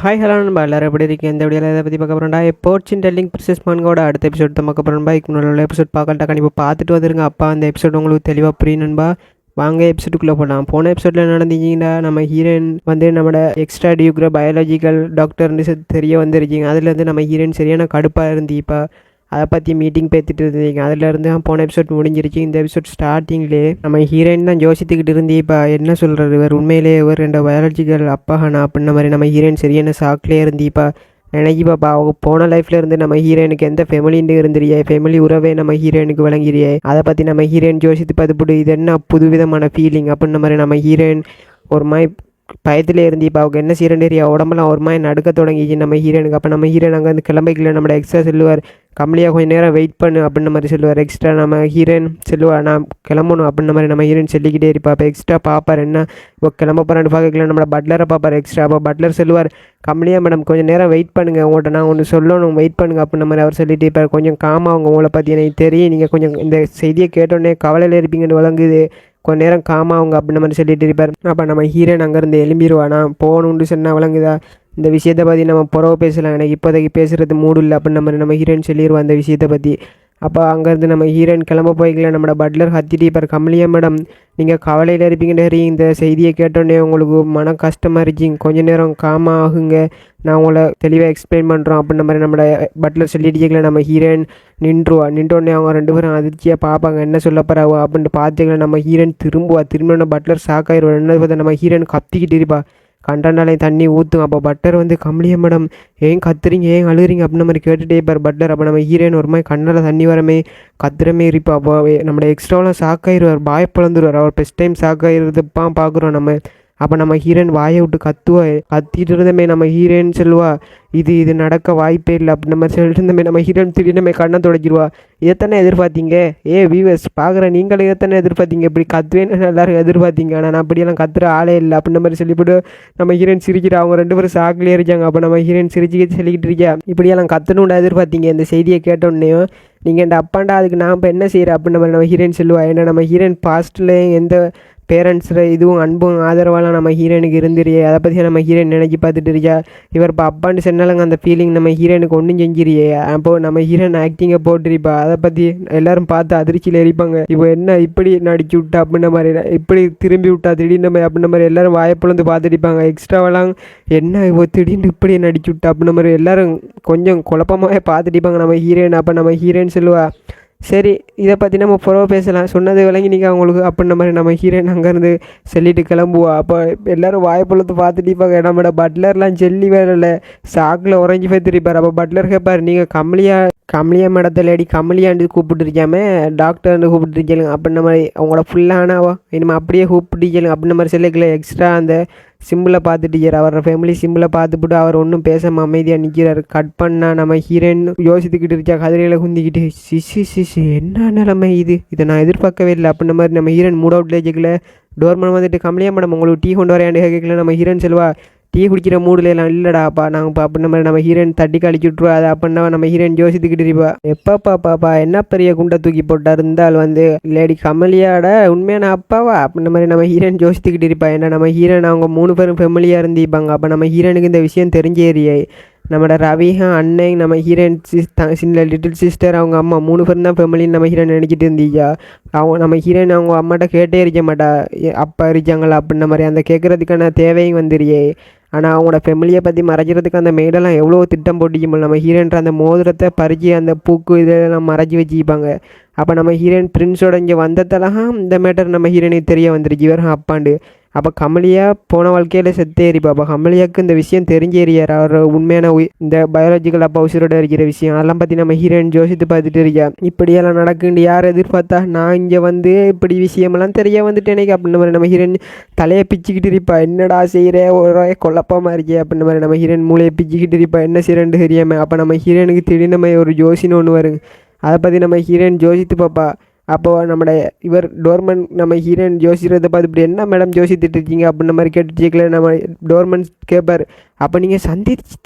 Hi hello நண்பா எல்லாரும் எப்படி இருக்கீங்க? இந்த வீடியோவில் இதை பற்றி பார்க்க போகிறோம்டா. போர்ச்சின் டெல்லிங் பிரின்சஸ் மான்கோட அடுத்த எபிசோட் தான் பார்க்க போகிறோம்பா. இதுக்கு முன்னாடி எபிசோட் பார்க்கலட்டா கண்டிப்பாக பார்த்துட்டு வந்துருங்க. அப்பா அந்த எபிசோட் உங்களுக்கு தெளிவாக புரியும் நண்பா. வாங்க எபிசோடுக்குள்ளே போகலாம். போன எபிசோடில் என்ன நடந்துச்சிங்கன்னா, நம்ம ஹீரோயின் வந்து நம்மளோட எக்ஸ்ட்ரா டியூக்ரா பயாலஜிக்கல் டாக்டர்னு தெரிய வந்துருச்சிங்க. அதுலேருந்து நம்ம ஹீரோயின் சரியான கடுப்பாக இருந்தீப்பா. அதை பற்றி மீட்டிங் பேத்துட்டு இருந்தீங்க. அதுலேருந்து போன எபிசோட் முடிஞ்சிருச்சு. இந்த எபிசோட் ஸ்டார்டிங்லேயே நம்ம ஹீரோயின் தான் யோசித்துக்கிட்டு இருந்தீப்பா. என்ன சொல்கிறது, இவர் உண்மையிலேயே இவர் ரெண்டு பயாலஜிக்கல் அப்பாஹானா அப்படின்ன மாதிரி நம்ம ஹீரோயின் சரியான ஷாக்லேயே இருந்தீப்பா. நினைக்கிப்பாப்பா, அவங்க போன லைஃப்ல இருந்து நம்ம ஹீரோயினுக்கு எந்த ஃபெமிலின்னு இருந்துறியே, ஃபெமிலி உறவே நம்ம ஹீரோயினுக்கு வழங்கிறியே. அதை பற்றி நம்ம ஹீரோயின் யோசித்து பார்த்துப்பட்டு இது என்ன புதுவிதமான ஃபீலிங் அப்படின்ன மாதிரி நம்ம ஹீரோயின் ஒரு மாதிரி பயத்தில் இருந்து இப்போ அவங்க என்ன செய்யறேன் உடம்பெல்லாம் ஒரு மாதிரி நடுக்க தொடங்கிச்சு நம்ம ஹீரோனுக்கு. அப்போ நம்ம ஹீரோயின் அங்கே வந்து கிளம்பிக்கல. நம்ம எக்ஸ்ட்ரா சொல்லுவார், கம்மியாக கொஞ்சம் நேரம் வெயிட் பண்ணு அப்படின்ன மாதிரி சொல்லுவார். எக்ஸ்ட்ரா நம்ம ஹீரோயின் சொல்லுவார், நான் கிளம்பணும் அப்படின்ன மாதிரி நம்ம ஹீரோயின் சொல்லிக்கிட்டே இருப்பா. அப்போ எக்ஸ்ட்ரா பார்ப்பார், என்ன இப்போ கிளம்ப போகிறான்னு பார்க்கல. நம்மளோட பட்லரை பார்ப்பார் எக்ஸ்ட்ரா. அப்போ பட்லர் சொல்லுவார், கம்மியாக மேடம் கொஞ்சம் நேரம் வெயிட் பண்ணுங்கள், உங்கள்கிட்ட நான் ஒன்று சொல்லணும், வெயிட் பண்ணுங்க அப்படின்ன மாதிரி அவர் சொல்லிட்டு இருப்பார். கொஞ்சம் காமாக அவங்க உங்களை பற்றி எனக்கு தெரியும், நீங்கள் கொஞ்சம் இந்த செய்தியை கேட்டோடனே கவலையில் இருப்பீங்கன்னு வழங்குது, கொஞ்ச நேரம் காமாவுங்க அப்படின்ன மாதிரி சொல்லிட்டு இருப்பார். அப்போ நம்ம ஹீரோயின் அங்கேருந்து எழும்பிடுவானா, போகணுன்னு சொன்னால் வழங்குதா, இந்த விஷயத்தை பற்றி நம்ம புறவை பேசலாம், எனக்கு இப்போதைக்கு பேசுகிறது மூடு இல்லை அப்படின்ன மாதிரி நம்ம ஹீரோயின் சொல்லிடுவோம் அந்த விஷயத்தை பற்றி. அப்போ அங்கேருந்து நம்ம ஹீரோயின் கிளம்ப போய்க்கல. நம்மளோட பட்லர் ஹத்திட்டு இருப்பார், கமலியா மேடம் நீங்கள் கவலையில் இருப்பீங்கன்னு இந்த செய்தியை கேட்டோடனே உங்களுக்கு மன கஷ்டமாக இருந்துச்சிங்க, கொஞ்சம் நேரம் காமா ஆகுங்க, நான் உங்களை தெளிவாக எக்ஸ்பிளைன் பண்ணுறோம் அப்படின்ன மாதிரி நம்மளோட பட்லர் சொல்லிட்டு கேட்கல. நம்ம ஹீரோயின் நின்றோடனே அவங்க ரெண்டு பேரும் அதிர்ச்சியாக பார்ப்பாங்க, என்ன சொல்ல போகிறாவோ அப்படின்ட்டு பார்த்துக்கல. நம்ம ஹீரோயின் திரும்பின பட்லர் ஷாக்காயிருவார். என்ன பார்த்தா நம்ம ஹீரோயின் கத்திக்கிட்டு இருப்பா, கண்டாண்டாலே தண்ணி ஊற்றும். அப்போ பட்டர் வந்து கமலியா மேடம் ஏன் கத்துறீங்க, ஏன் அழுகுறீங்க அப்படின்ன மாதிரி கேட்டுகிட்டே இருப்பார் பட்டர். அப்போ நம்ம ஹீரோயின் ஒரு மாதிரி கண்ணால் தண்ணி வரமே கத்துறமே இருப்பா. அப்போ நம்மளோட எக்ஸ்ட்ராவெலாம் ஷாக்காயிருவார், பாயப்பழந்துருவார். அவர் ஃபஸ்ட் டைம் ஷாக்காயிருந்தப்பா பார்க்குறோம் நம்ம. அப்போ நம்ம ஹீரோயின் வாயை விட்டு கத்திட்டு இருந்தமே நம்ம ஹீரோயின் சொல்லுவா, இது நடக்க வாய்ப்பே இல்லை அப்படின்ற மாதிரி சொல்லிட்டு இருந்தமே நம்ம ஹீரோயின் திடீர்னு கண்ணை தொடச்சிடுவா. இதைத்தானே எதிர்பார்த்தீங்க, வியூவர்ஸ் பார்க்குற நீங்களும் இதைத்தானே எதிர்பார்த்தீங்க, இப்படி கத்துவேன்னு எல்லாரும் எதிர்பார்த்தீங்க, ஆனால் நான் அப்படியெல்லாம் கத்துற ஆளே இல்லை அப்படின்ற மாதிரி சொல்லிவிட்டு நம்ம ஹீரோயின் சிரிக்கிறா. அவங்க ரெண்டு பேரும் ஷாக்லேயே இருக்காங்க. அப்போ நம்ம ஹீரோயின் சிரிச்சுக்கிட்டு சொல்லிக்கிட்டு இருக்கா, இப்படியெல்லாம் கத்தணும்னு எதிர்பார்த்தீங்க, இந்த செய்தியை கேட்டோடனேயும் நீங்கள் இந்த அப்பாண்டா அதுக்கு நான் இப்போ என்ன செய்கிறேன் அப்படின்ற மாதிரி நம்ம ஹீரோயின் சொல்லுவா. ஏன்னா நம்ம ஹீரோயின் பாஸ்ட்டில் எந்த பேரண்ட்ஸில் இதுவும் அன்பும் ஆதரவாலாம் நம்ம ஹீரோனுக்கு இருந்துரியே, அதை பற்றி நம்ம ஹீரோயின் நினைக்கி பார்த்துட்டு இருக்கா. இவர் இப்போ அப்பான்னு சொன்னாலங்க அந்த ஃபீலிங் நம்ம ஹீரோனுக்கு ஒன்றும் செஞ்சிரியே. அப்போது நம்ம ஹீரோயின் ஆக்டிங்கை போட்டுருப்பா, அதை பற்றி எல்லோரும் பார்த்து அதிர்ச்சியில் எரிப்பாங்க, இப்போ என்ன இப்படி நடிச்சு விட்டா அப்படின்ன மாதிரி, இப்படி திரும்பி விட்டா திடீர்னு நம்ம அப்படின்ன மாதிரி எல்லோரும் வாய்ப்புலந்து பார்த்துருப்பாங்க. எக்ஸ்ட்ராவெல்லாம் என்ன இப்போ திடீர்னு இப்படி நடிச்சு விட்டா அப்படின்ன மாதிரி எல்லோரும் கொஞ்சம் குழப்பமாகவே பார்த்துட்டிப்பாங்க நம்ம ஹீரோயின். அப்போ நம்ம ஹீரோயின் சொல்லுவா, சரி இதை பற்றி நம்ம புறவை பேசலாம், சொன்னது விளங்கி நீங்கள் அவங்களுக்கு அப்படின்ன மாதிரி நம்ம ஹீரோயின் அங்கேருந்து சொல்லிட்டு கிளம்புவா. அப்போ எல்லோரும் வாய்ப்புலத்து பார்த்துட்டு இருப்பாங்க. நம்மளோட பட்லர்லாம் சொல்லி வரல, சாக்கில் உறைஞ்சி பார்த்துருப்பார். அப்போ பட்லர் கேட்பார், நீங்கள் கமலியா மேடத்தை லேடி கமலியாண்டு கூப்பிட்டுருக்காம டாக்டர்னு கூப்பிட்டுருக்கேங்க அப்படின்ன மாதிரி, அவங்களோட ஃபுல்லானாவா இனிமேல் அப்படியே கூப்பிட்டுருக்கேங்க அப்படின்ன மாதிரி சொல்லிக்கல. எக்ஸ்ட்ரா அந்த சிம்பிளை பார்த்துட்டு அவரோட ஃபேமிலி சிம்பிளை பார்த்துட்டு அவர் ஒன்றும் பேசாமல் அமைதியாக நிற்கிறார். கட் பண்ணால் நம்ம ஹீரோயின் யோசித்துக்கிட்டு இருக்கா, கதிரையில் குந்திக்கிட்டு, சிசி என்ன நிலைமை இதை நான் எதிர்பார்க்கவே இல்லை அப்படின்ன மாதிரி நம்ம ஹீரோயின் மூட் அவுட்லேயே கேட்கல. டோர்மன் வந்துட்டு கமலியா மேடம் உங்களுக்கு டீ கொண்டு வரையாண்டு கேட்கல. நம்ம ஹீரோயின் சொல்லுவா, டீ குடிக்கிற மூடில் எல்லாம் இல்லைடாப்பா நாங்கள் இப்போ அப்படின்ன மாதிரி நம்ம ஹீரோயின் தட்டி கழிச்சு விட்ருவா. அது அப்படின்னா நம்ம ஹீரோயின் யோசித்துக்கிட்டு இருப்பா, எப்பா என்ன பெரிய குண்டை தூக்கி போட்டார் இருந்தால் வந்து லேடி கமலியாட உண்மையான அப்பாவா அப்படின்ன மாதிரி நம்ம ஹீரோயின் யோசித்துக்கிட்டு இருப்பா. ஏன்னா நம்ம ஹீரோயின் அவங்க 3 பேரும் ஃபெமிலியாக இருந்திருப்பாங்க. அப்போ நம்ம ஹீரோனுக்கு இந்த விஷயம் தெரிஞ்சேறியே. நம்மளோட ரவிஹா அண்ணன் நம்ம ஹீரோயின் சின்ன லிட்டில் சிஸ்டர் அவங்க அம்மா 3 பேரும் தான் ஃபேமிலின்னு நம்ம ஹீரோயின் நினச்சிட்டு இருந்தீங்க. அவங்க நம்ம ஹீரோயின் அவங்க அம்மாட்ட கேட்டே இருக்க மாட்டா, அப்பா இருக்காங்களா அப்படின்ன மாதிரி, அந்த கேட்குறதுக்கான தேவையும் வந்துடுறியே. ஆனால் அவங்களோட ஃபெமிலியை பற்றி மறைக்கிறதுக்கு அந்த மேடெல்லாம் எவ்வளோ திட்டம் போட்டிக்கும்போது நம்ம ஹீரோயின்ற அந்த மோதிரத்தை பறிச்சு அந்த பூக்கு இதெல்லாம் மறைச்சி வச்சுப்பாங்க. அப்போ நம்ம ஹீரோயின் பிரின்ஸோட இங்கே வந்ததெல்லாம் இந்த மேட்டர் நம்ம ஹீரோயினுக்கு தெரிய வந்துருச்சு, இவர் அப்பாண்டு. அப்போ கமலியா போன வாழ்க்கையில் செத்தேறிப்பா. அப்போ கமலியாவுக்கு இந்த விஷயம் தெரிஞ்சேறியார், அவர் உண்மையான இந்த பயாலஜிக்கல் அப்பா உசிரோட இருக்கிற விஷயம் அதெல்லாம் பற்றி நம்ம ஹீரோயின் யோசித்து பார்த்துட்டு இருக்கா. இப்படியெல்லாம் நடக்குன்னு யார் எதிர்பார்த்தா, நான் இங்கே வந்து இப்படி விஷயமெல்லாம் தெரிய வந்துட்டு எனக்கு அப்படின்ன மாதிரி நம்ம ஹீரோயின் தலையை பிச்சுக்கிட்டு இருப்பா, என்னடா செய்கிறேன் ஒரே குழப்பமாக இருக்கே அப்படின்ன மாதிரி நம்ம ஹீரோயின் மூளையை பிச்சுக்கிட்டு இருப்பா, என்ன செய்கிறேன்னு தெரியாமல். அப்போ நம்ம ஹீரோயினுக்கு திடீர்னு நம்ம ஒரு ஜோசின்னு ஒன்று வருங்க, அதை பற்றி நம்ம ஹீரோயின் யோசித்து பார்ப்பா. அப்போது நம்மளோட இவர் டோர்மன் நம்ம ஹீரோயின் யோசிக்கிறத பார்த்து இப்படி என்ன மேடம் யோசித்துட்டு இருக்கீங்க அப்படின்ன மாதிரி கேட்டுச்சிக்கல. நம்ம டோர்மன் கேட்பார், அப்போ நீங்கள்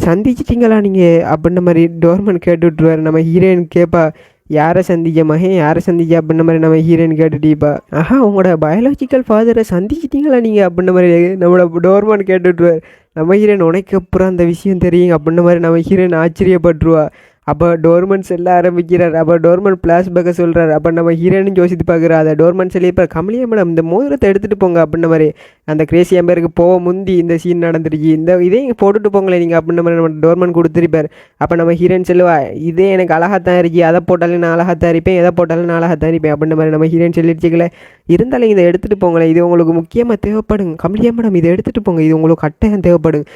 சந்திச்சிட்டிங்களா நீங்கள் அப்படின்ன மாதிரி டோர்மன் கேட்டு விட்டுருவார். நம்ம ஹீரோயின் கேட்பா, யாரை சந்திக்க மகன், யாரை சந்திக்க அப்படின்ற மாதிரி நம்ம ஹீரோயின் கேட்டுட்டீப்பா. ஆஹா, உங்களோட பயாலஜிக்கல் ஃபாதரை சந்திச்சிட்டிங்களா நீங்கள் அப்படின்ற மாதிரி நம்மளோட டோர்மான் கேட்டுட்டுருவார். நம்ம ஹீரோயின் உனக்கு அப்புறம் அந்த விஷயம் தெரியும் அப்படின்ற மாதிரி நம்ம ஹீரோயின் ஆச்சரியப்பட்டுருவா. அப்போ டோர்மன் செல்ல ஆரம்பிக்கிறார். அப்போ டோர்மன் ஃப்ளாஷ்பேக்கை சொல்கிறார். அப்போ நம்ம ஹீரோயினும் யோசித்து பார்க்குறா. அதை டோர்மன் சொல்லி இப்போ கமலியா மேடம் இந்த மோதிரத்தை எடுத்துகிட்டு போங்க அப்படின்ற மாதிரி அந்த கிரேசி எம்பருக்கு போக முந்தி இந்த சீன் நடந்துருச்சு. இதே இங்கே போட்டுட்டு போங்களேன் நீங்கள் அப்படின்ற மாதிரி நம்ம டோர்மன் கொடுத்துருப்பார். அப்போ நம்ம ஹீரோயின் சொல்லுவா, இதே எனக்கு அழகாத்தான் இருக்கு, அதை போட்டாலும் நான் அழகாத்தான் இருப்பேன், எதை போட்டாலும் நான் அழகாத்தான் இருப்பேன் அப்படின்ற மாதிரி நம்ம ஹீரோயின் சொல்லிடுச்சுக்கல. இருந்தாலும் இதை எடுத்துகிட்டு போங்களேன், இது உங்களுக்கு முக்கியமாக தேவைப்படுங்க கமலியா மேடம், இதை எடுத்துகிட்டு போங்க, இது உங்களுக்கு கட்டாயம் தேவைப்படுங்க.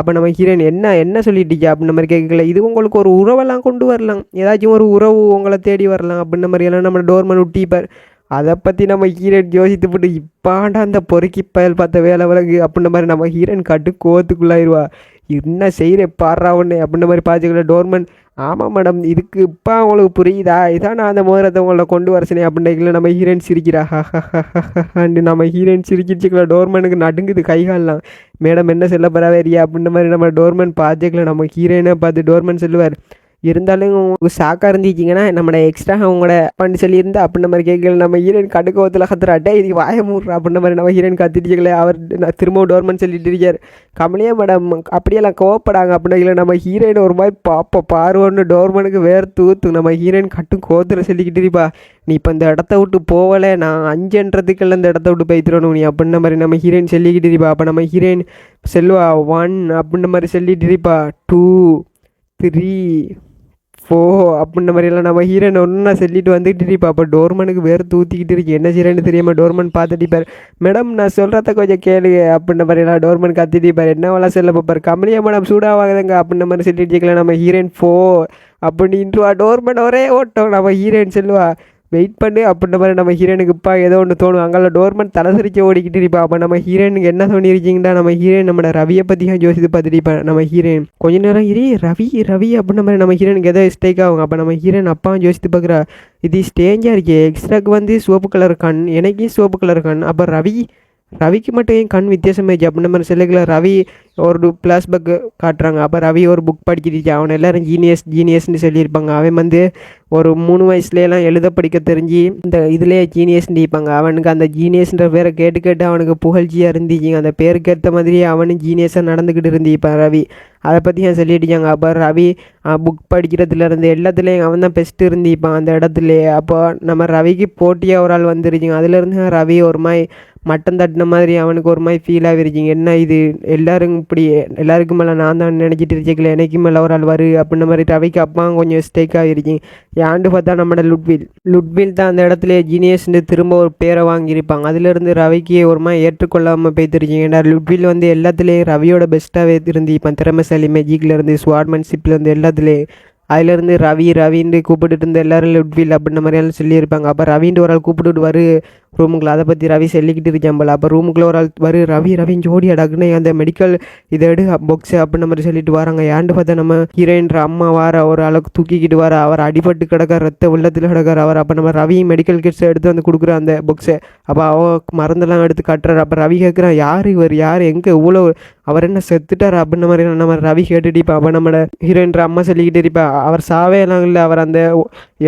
அப்போ நம்ம ஹீரோயின் என்ன சொல்லிட்டீங்க அப்படின்ற மாதிரி கேட்கல. இது உங்களுக்கு ஒரு உறவெல்லாம் கொண்டு வரலாம், ஏதாச்சும் ஒரு உறவு உங்களை தேடி வரலாம் அப்படின்ற மாதிரியெல்லாம் நம்ம டோர்மன் விட்டிப்பார். அதை பற்றி நம்ம ஹீரோயின் யோசித்து போட்டு இப்பாண்டா அந்த பொறுக்கி பயல் பார்த்த வேலை விலகு அப்படின்ற மாதிரி நம்ம ஹீரோயின் கட்டு கோவத்துக்குள்ளாயிருவா. என்ன செய்கிற பாடுறா ஒன்று அப்படின்ற மாதிரி பார்த்துக்கல. டோர்மன், ஆமாம் மேடம், இதுக்கு இப்போ உங்களுக்கு புரியுதா, இதான் நான் அந்த மோதிரத்தை உங்களை கொண்டு வரசனே அப்படின்ட்டு நம்ம ஹீரோயின் சிரிக்கிறா. ஹஹஹன்னு நம்ம ஹீரோயின் சிரிச்சிருச்சுக்கல. டோர்மனுக்கு நடுங்குது கைகாலெலாம். மேடம் என்ன சொல்ல பரவாயில்லையா அப்படின்ற மாதிரி நம்ம டோர்மன் பார்த்துக்கல. நம்ம ஹீரோயினை பார்த்து டோர்மன் சொல்லுவார், இருந்தாலும் ஷாக்காக இருந்துச்சிங்கன்னா நம்மளோட எக்ஸ்ட்ரா அவங்களோட பண்ணி சொல்லியிருந்தா அப்படின்ற மாதிரி கேட்கல. நம்ம ஹீரோயின் கடுக்கோத்தில் கத்துறாட்டே இது வாய மூடுறா அப்படின்ற மாதிரி நம்ம ஹீரோயின் கத்திட்டுக்கல. அவர் திரும்பவும் டோர்மன் சொல்லிட்டு இருக்கார். கமலியா மேடம் அப்படியெல்லாம் கோவப்படாங்க அப்படின்னா நம்ம ஹீரோயின் ஒரு மாதிரி பாருவோன்னு டோர்மனுக்கு வேறு தூத்து. நம்ம ஹீரோயின் கட்டும் கோத்துல சொல்லிக்கிட்டு இருப்பா, நீ இப்போ இந்த இடத்த விட்டு போகலை, நான் 5ன்றதுக்கெல்லாம் இந்த இடத்த விட்டு போய்த்துறணும் நீ அப்படின்ற மாதிரி நம்ம ஹீரோயின் சொல்லிக்கிட்டு இருப்பா. அப்போ நம்ம ஹீரோயின் சொல்லுவா 1 அப்படின்ற மாதிரி சொல்லிட்டு இருப்பா, 2 3 4 அப்படின்ற மாதிரியெல்லாம் நம்ம ஹீரோயின் ஒன்றா சொல்லிட்டு வந்துக்கிட்டு இருப்பா. அப்போ டோர்மனுக்கு வேறு தூத்திக்கிட்டு இருக்கு, என்ன செய்யறேன்னு தெரியாமல் டோர்மன் பார்த்துட்டிப்பார். மேடம் நான் சொல்கிறத கொஞ்சம் கேளுங்க அப்படின்ற மாதிரியெல்லாம் டோர்மன் கத்திட்டிப்பார். என்னவெல்லாம் சொல்ல பார்ப்பார். கமலியா மேடம் சூடாவாகுதுங்க அப்படின்ற மாதிரி சொல்லிட்டு இருக்கலாம். நம்ம ஹீரோயின் 4 அப்படின்ட்டுவா. டோர்மன் ஒரே ஓட்டம். நம்ம ஹீரோயின் சொல்லுவா, வெயிட் பண்ணு அப்படின்ற மாதிரி நம்ம ஹீரோயினுக்கு இப்போ ஏதோ ஒன்று தோணும். அங்கே டோர்மன் தலைசரிச்சு ஓடிக்கிட்டு இருப்பா. அப்போ நம்ம ஹீரோயினுக்கு என்ன தோணிருச்சிங்கன்னா, நம்ம ஹீரோயின் நம்மளோட ரவியை பற்றி தான் யோசித்து பார்த்துட்டு நம்ம ஹீரோயின் கொஞ்ச நேரம் ரவி அப்படின்ற மாதிரி நம்ம ஹீரோயினுக்கு ஏதோ மிஸ்டேக் ஆகும். அப்போ நம்ம ஹீரோயின் அப்பாவும் யோசித்து பார்க்குறா, இது ஸ்டேஞ்சாக இருக்கே, எக்ஸ்ட்ராக்கு வந்து சிவப்பு கலர் கண், எனக்கும் சிவப்பு கலர் கண், அப்போ ரவிக்கு மட்டும் என் கண் வித்தியாசமாயிடுச்சு அப்படின்ற மாதிரி சொல்லிக்கல. ரவி ஒரு ஃப்ளாஷ்பேக் காட்டுறாங்க. அப்போ ரவி ஒரு புக் படிக்கிட்டு அவன் எல்லோரும் ஜீனியஸ்ன்னு சொல்லியிருப்பாங்க. அவன் வந்து ஒரு 3 வயசுலேலாம் எழுத படிக்க தெரிஞ்சு இந்த இதுலேயே ஜீனியஸ்ன்னு இருப்பாங்க. அவனுக்கு அந்த ஜீனியஸ்ன்ற பேரை கேட்டு அவனுக்கு புகழ்ச்சியாக இருந்துச்சு. அந்த பேருக்கு ஏற்ற மாதிரியே அவனும் ஜீனியஸாக நடந்துக்கிட்டு இருந்திருப்பான் ரவி. அதை பற்றி நான் சொல்லிட்டுச்சாங்க. அப்போ ரவி புக் படிக்கிறதுலேருந்து எல்லாத்துலேயும் அவன் தான் பெஸ்ட்டு இருந்திருப்பான் அந்த இடத்துலையே. அப்போ நம்ம ரவிக்கு போட்டியாக ஒரு ஆள் வந்துருச்சுங்க. அதுலேருந்து ரவி ஒரு மாதிரி மட்டம் தட்டின மாதிரி அவனுக்கு ஒரு மாதிரி ஃபீல் ஆகிருச்சிங்க. என்ன இது எல்லோரும் இப்படி எல்லாருக்கும் மேலே நான் தான் நினச்சிட்டு இருக்கல, எனக்கும் மேலே ஒரு ஆள் வரு அப்படின்ற மாதிரி ரவிக்கு அப்பா கொஞ்சம் மிஸ்டேக் ஆகிருச்சிங்க. ஏன்னு பார்த்தா நம்மளோட லுட்வில் தான் அந்த இடத்துல ஜீனியஸ்ன்னு திரும்ப ஒரு பேரை வாங்கியிருப்பாங்க. அதுலேருந்து ரவிக்கு ஒரு மாதிரி ஏற்றுக்கொள்ளாமல் போய்த்துருச்சிங்க. ஏன்னா லுட்வில் வந்து எல்லாத்துலேயும் ரவியோட பெஸ்ட்டாகவே இருந்துப்பான். திறமைசாலி மேஜிக்லேருந்து ஸ்வார்ட்மேன்ஷிப்லேருந்து எல்லாத்துலேயும். அதுலேருந்து ரவின்னு கூப்பிட்டுட்டு இருந்த எல்லோரும் லுட்வில் அப்படின்ற மாதிரியெல்லாம் சொல்லியிருப்பாங்க. அப்போ ரவின்ட்டு ஒரு ஆள் கூப்பிட்டுட்டு வரு ரூமுக்குள்ள. அதை பற்றி ரவி சொல்லிக்கிட்டு இருக்கேன் போல். அப்போ ரூமுக்குள்ளே ஒரு ஆள் வரு ரவின்னு ஜோடி அடக்குன்னு அந்த மெடிக்கல் இதை எடு பாக்ஸு அப்படின்ற மாதிரி சொல்லிட்டு வராங்க. ஏன்னு பார்த்தா நம்ம ஹீரோயின்ற அம்மா ஒரு அளவுக்கு தூக்கிக்கிட்டு வர, அவர் அடிபட்டு கிடக்கார், ரத்த உள்ளத்தில் கிடக்கார் அவர். அப்போ நம்ம ரவி மெடிக்கல் கிட்ஸை எடுத்து வந்து கொடுக்குற அந்த பாக்ஸை. அப்போ மருந்தெல்லாம் எடுத்து கட்டுறாரு. அப்போ ரவி கேட்குறான், யார் எங்கே இவ்வளோ, அவர் என்ன செத்துட்டார் அப்படின்ற மாதிரி நம்ம ரவி கேட்டுட்டிப்பா. அப்போ நம்மளோட ஹீரோயின்ற அம்மா சொல்லிக்கிட்டு இருப்பா, அவர் சாவே எல்லாம் இல்லை, அவர் அந்த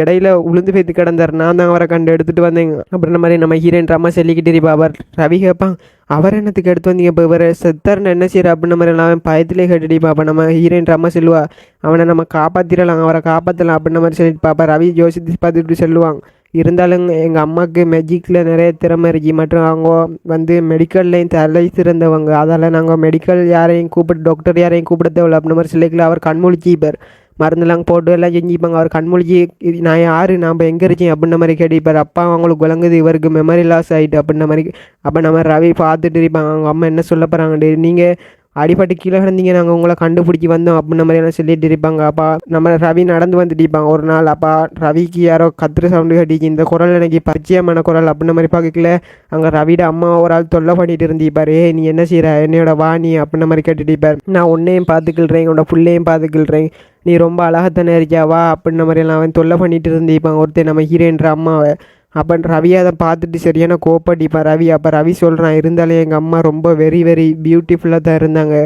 இடையில உளுந்து போய்த்து கிடந்தார், நான் தான் அவரை கண்டு எடுத்துகிட்டு வந்தேங்க அப்படின்ற மாதிரி நம்ம ஹீரோயின் அம்மா சொல்லிக்கிட்டு இருப்பா. அவர் ரவி கேட்பான், அவர் என்னத்துக்கு எடுத்து வந்தீங்க, இப்போ இவர் செத்தார்னு என்ன செய்யற அப்படின்ற மாதிரி எல்லாம் பயத்திலே கேட்டுடிப்பா. அப்போ நம்ம ஹீரோயின் அம்மா சொல்லுவா, அவனை நம்ம காப்பாற்றிடலாம், அவரை காப்பாற்றலாம் அப்படின்ற மாதிரி சொல்லிட்டு பாப்பா. ரவி யோசித்து பார்த்துட்டு சொல்லுவாங்க, இருந்தாலும் எங்கள் அம்மாவுக்கு மேஜிக்கில் நிறைய திறமை இருக்கு, மற்றும் அவங்க வந்து மெடிக்கல்லையும் தலை சிறந்தவங்க, அதால் நாங்கள் மெடிக்கல் யாரையும் டாக்டர் யாரையும் கூப்பிட தேவையில்ல அப்படின்ற மாதிரி சொல்லிக்கல. அவர் கண்மூழ்ச்சிப்பார், மருந்தெல்லாம் போட்டு எல்லாம் செஞ்சுப்பாங்க. அவர் கண்மொழிச்சி நான் யார், நாம் எங்கே இருக்கேன் அப்படின்ற மாதிரி கேட்டுப்பார். அப்பா அவங்களுக்கு விளங்குது இவருக்கு மெமரி லாஸ் ஆகிட்டு அப்படின்ற மாதிரி. அப்போ நம்ம ரவி பார்த்துட்டு இருப்பாங்க, அவங்க அம்மா என்ன சொல்ல போகிறாங்க, நீங்கள் அடிப்பட்டு கீழே கிடந்தீங்க, நாங்கள் உங்களை கண்டுபிடிச்சி வந்தோம் அப்படின்ற மாதிரியெல்லாம் சொல்லிட்டு இருப்பாங்க. அப்பா நம்ம ரவி நடந்து வந்துட்டு இருப்பாங்க ஒரு நாள். அப்பா ரவிக்கு யாரோ கத்துற சவுண்டு கட்டிச்சு, இந்த குரல் எனக்கு பரிச்சயமான குரல் அப்படின்ற மாதிரி பார்க்கல. அங்கே ரவியோட அம்மா ஒரு ஆள் தொல்லை பண்ணிட்டு இருந்திருப்பார், நீ என்ன செய்கிற, என்னையோட வா நீ அப்படின்ற மாதிரி கேட்டுட்டு இருப்பார். நான் உன்னையும் பார்த்துக்கிள்றேன், உன்னோட பிள்ளையும் பார்த்துக்கிள்றேன், நீ ரொம்ப அழகாத்தானே இருக்கியாவா அப்படின்ற மாதிரியெல்லாம் அவன் தொல்லை பண்ணிட்டு இருந்திருப்பாங்க ஒருத்தர் நம்ம ஹீரோயின்ற அம்மாவை. அப்போ ரவி அதை பார்த்துட்டு சரியான கோப்படிப்பான் ரவி. அப்போ ரவி சொல்கிறான், இருந்தாலே எங்கள் அம்மா ரொம்ப வெரி பியூட்டிஃபுல்லாக தான் இருந்தாங்க,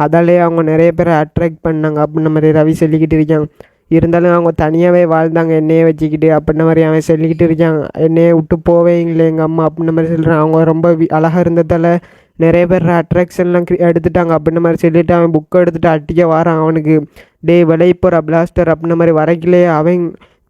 அதாலே அவங்க நிறைய பேரை அட்ராக்ட் பண்ணாங்க அப்படின்ற மாதிரி ரவி சொல்லிக்கிட்டு இருக்காங்க. இருந்தாலும் அவங்க தனியாகவே வாழ்ந்தாங்க என்னையே வச்சுக்கிட்டு அப்படின்ன மாதிரி அவன் சொல்லிக்கிட்டு இருக்கான். என்னையே விட்டு போவேங்களே எங்கள் அம்மா அப்படின்ன மாதிரி சொல்கிறான். அவங்க ரொம்ப அழகாக இருந்ததால் நிறைய பேர் அட்ராக்ஷன்லாம் எடுத்துட்டாங்க அப்படின்ன மாதிரி சொல்லிவிட்டு அவன் புக்கை எடுத்துகிட்டு அட்டிக்க வாரான். அவனுக்கு டே விலை போகிற பிளாஸ்டர் அப்படின்ன மாதிரி வரைக்கலே அவன்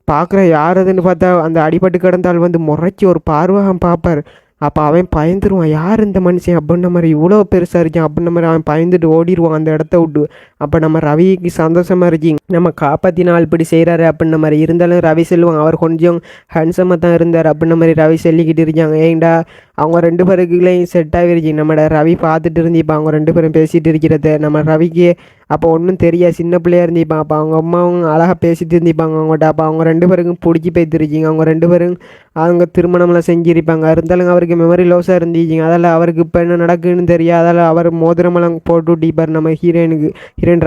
பார்க்குற யார் அதுன்னு பார்த்தா அந்த அடிபட்டு கிடந்தால் வந்து முறைச்சி ஒரு பார்வகம் பார்ப்பார். அப்போ அவன் பயந்துருவான், யார் இந்த மனுஷன் அப்படின்ன மாதிரி, இவ்வளோ பெருசாக இருக்கான் அப்படின்ன மாதிரி அவன் பயந்துட்டு ஓடிடுவான் அந்த இடத்த விட்டு. அப்போ நம்ம ரவிக்கு சந்தோஷமாக இருக்கீங்க, நம்ம காப்பாற்றினால் இப்படி செய்கிறாரு அப்படின்ன மாதிரி. இருந்தாலும் ரவி சொல்லுவாங்க அவர் கொஞ்சம் ஹேண்ட்ஸமாக தான் இருந்தார் அப்படின்ன மாதிரி ரவி சொல்லிக்கிட்டு இருக்காங்க. ஏண்டா அவங்க 2 பேருக்குள்ளேயும் செட் ஆகிருச்சு. நம்மளோட ரவி பார்த்துட்டு இருந்திப்பா அவங்க 2 பேரும் பேசிகிட்டு இருக்கிறத. நம்ம ரவிக்கு அப்போ ஒன்றும் தெரியாது, சின்ன பிள்ளையாக இருந்திப்பான். அப்போ அவங்க அம்மாவும் அழகாக பேசிகிட்டு இருந்திப்பாங்க அவங்கள்ட்ட. அப்போ அவங்க 2 பேருக்கும் பிடிச்சி போய்த்துருச்சிங்க. அவங்க 2 பேரும் அவங்க திருமணம்லாம் செஞ்சிருப்பாங்க. இருந்தாலும் அவருக்கு மெமரி லாஸாக இருந்துச்சிங்க. அதில் அவருக்கு இப்போ என்ன நடக்குதுன்னு தெரியாது. அதில் அவர் மோதிரமெல்லாம் போட்டு விட்டிப்பார் நம்ம ஹீரோயின்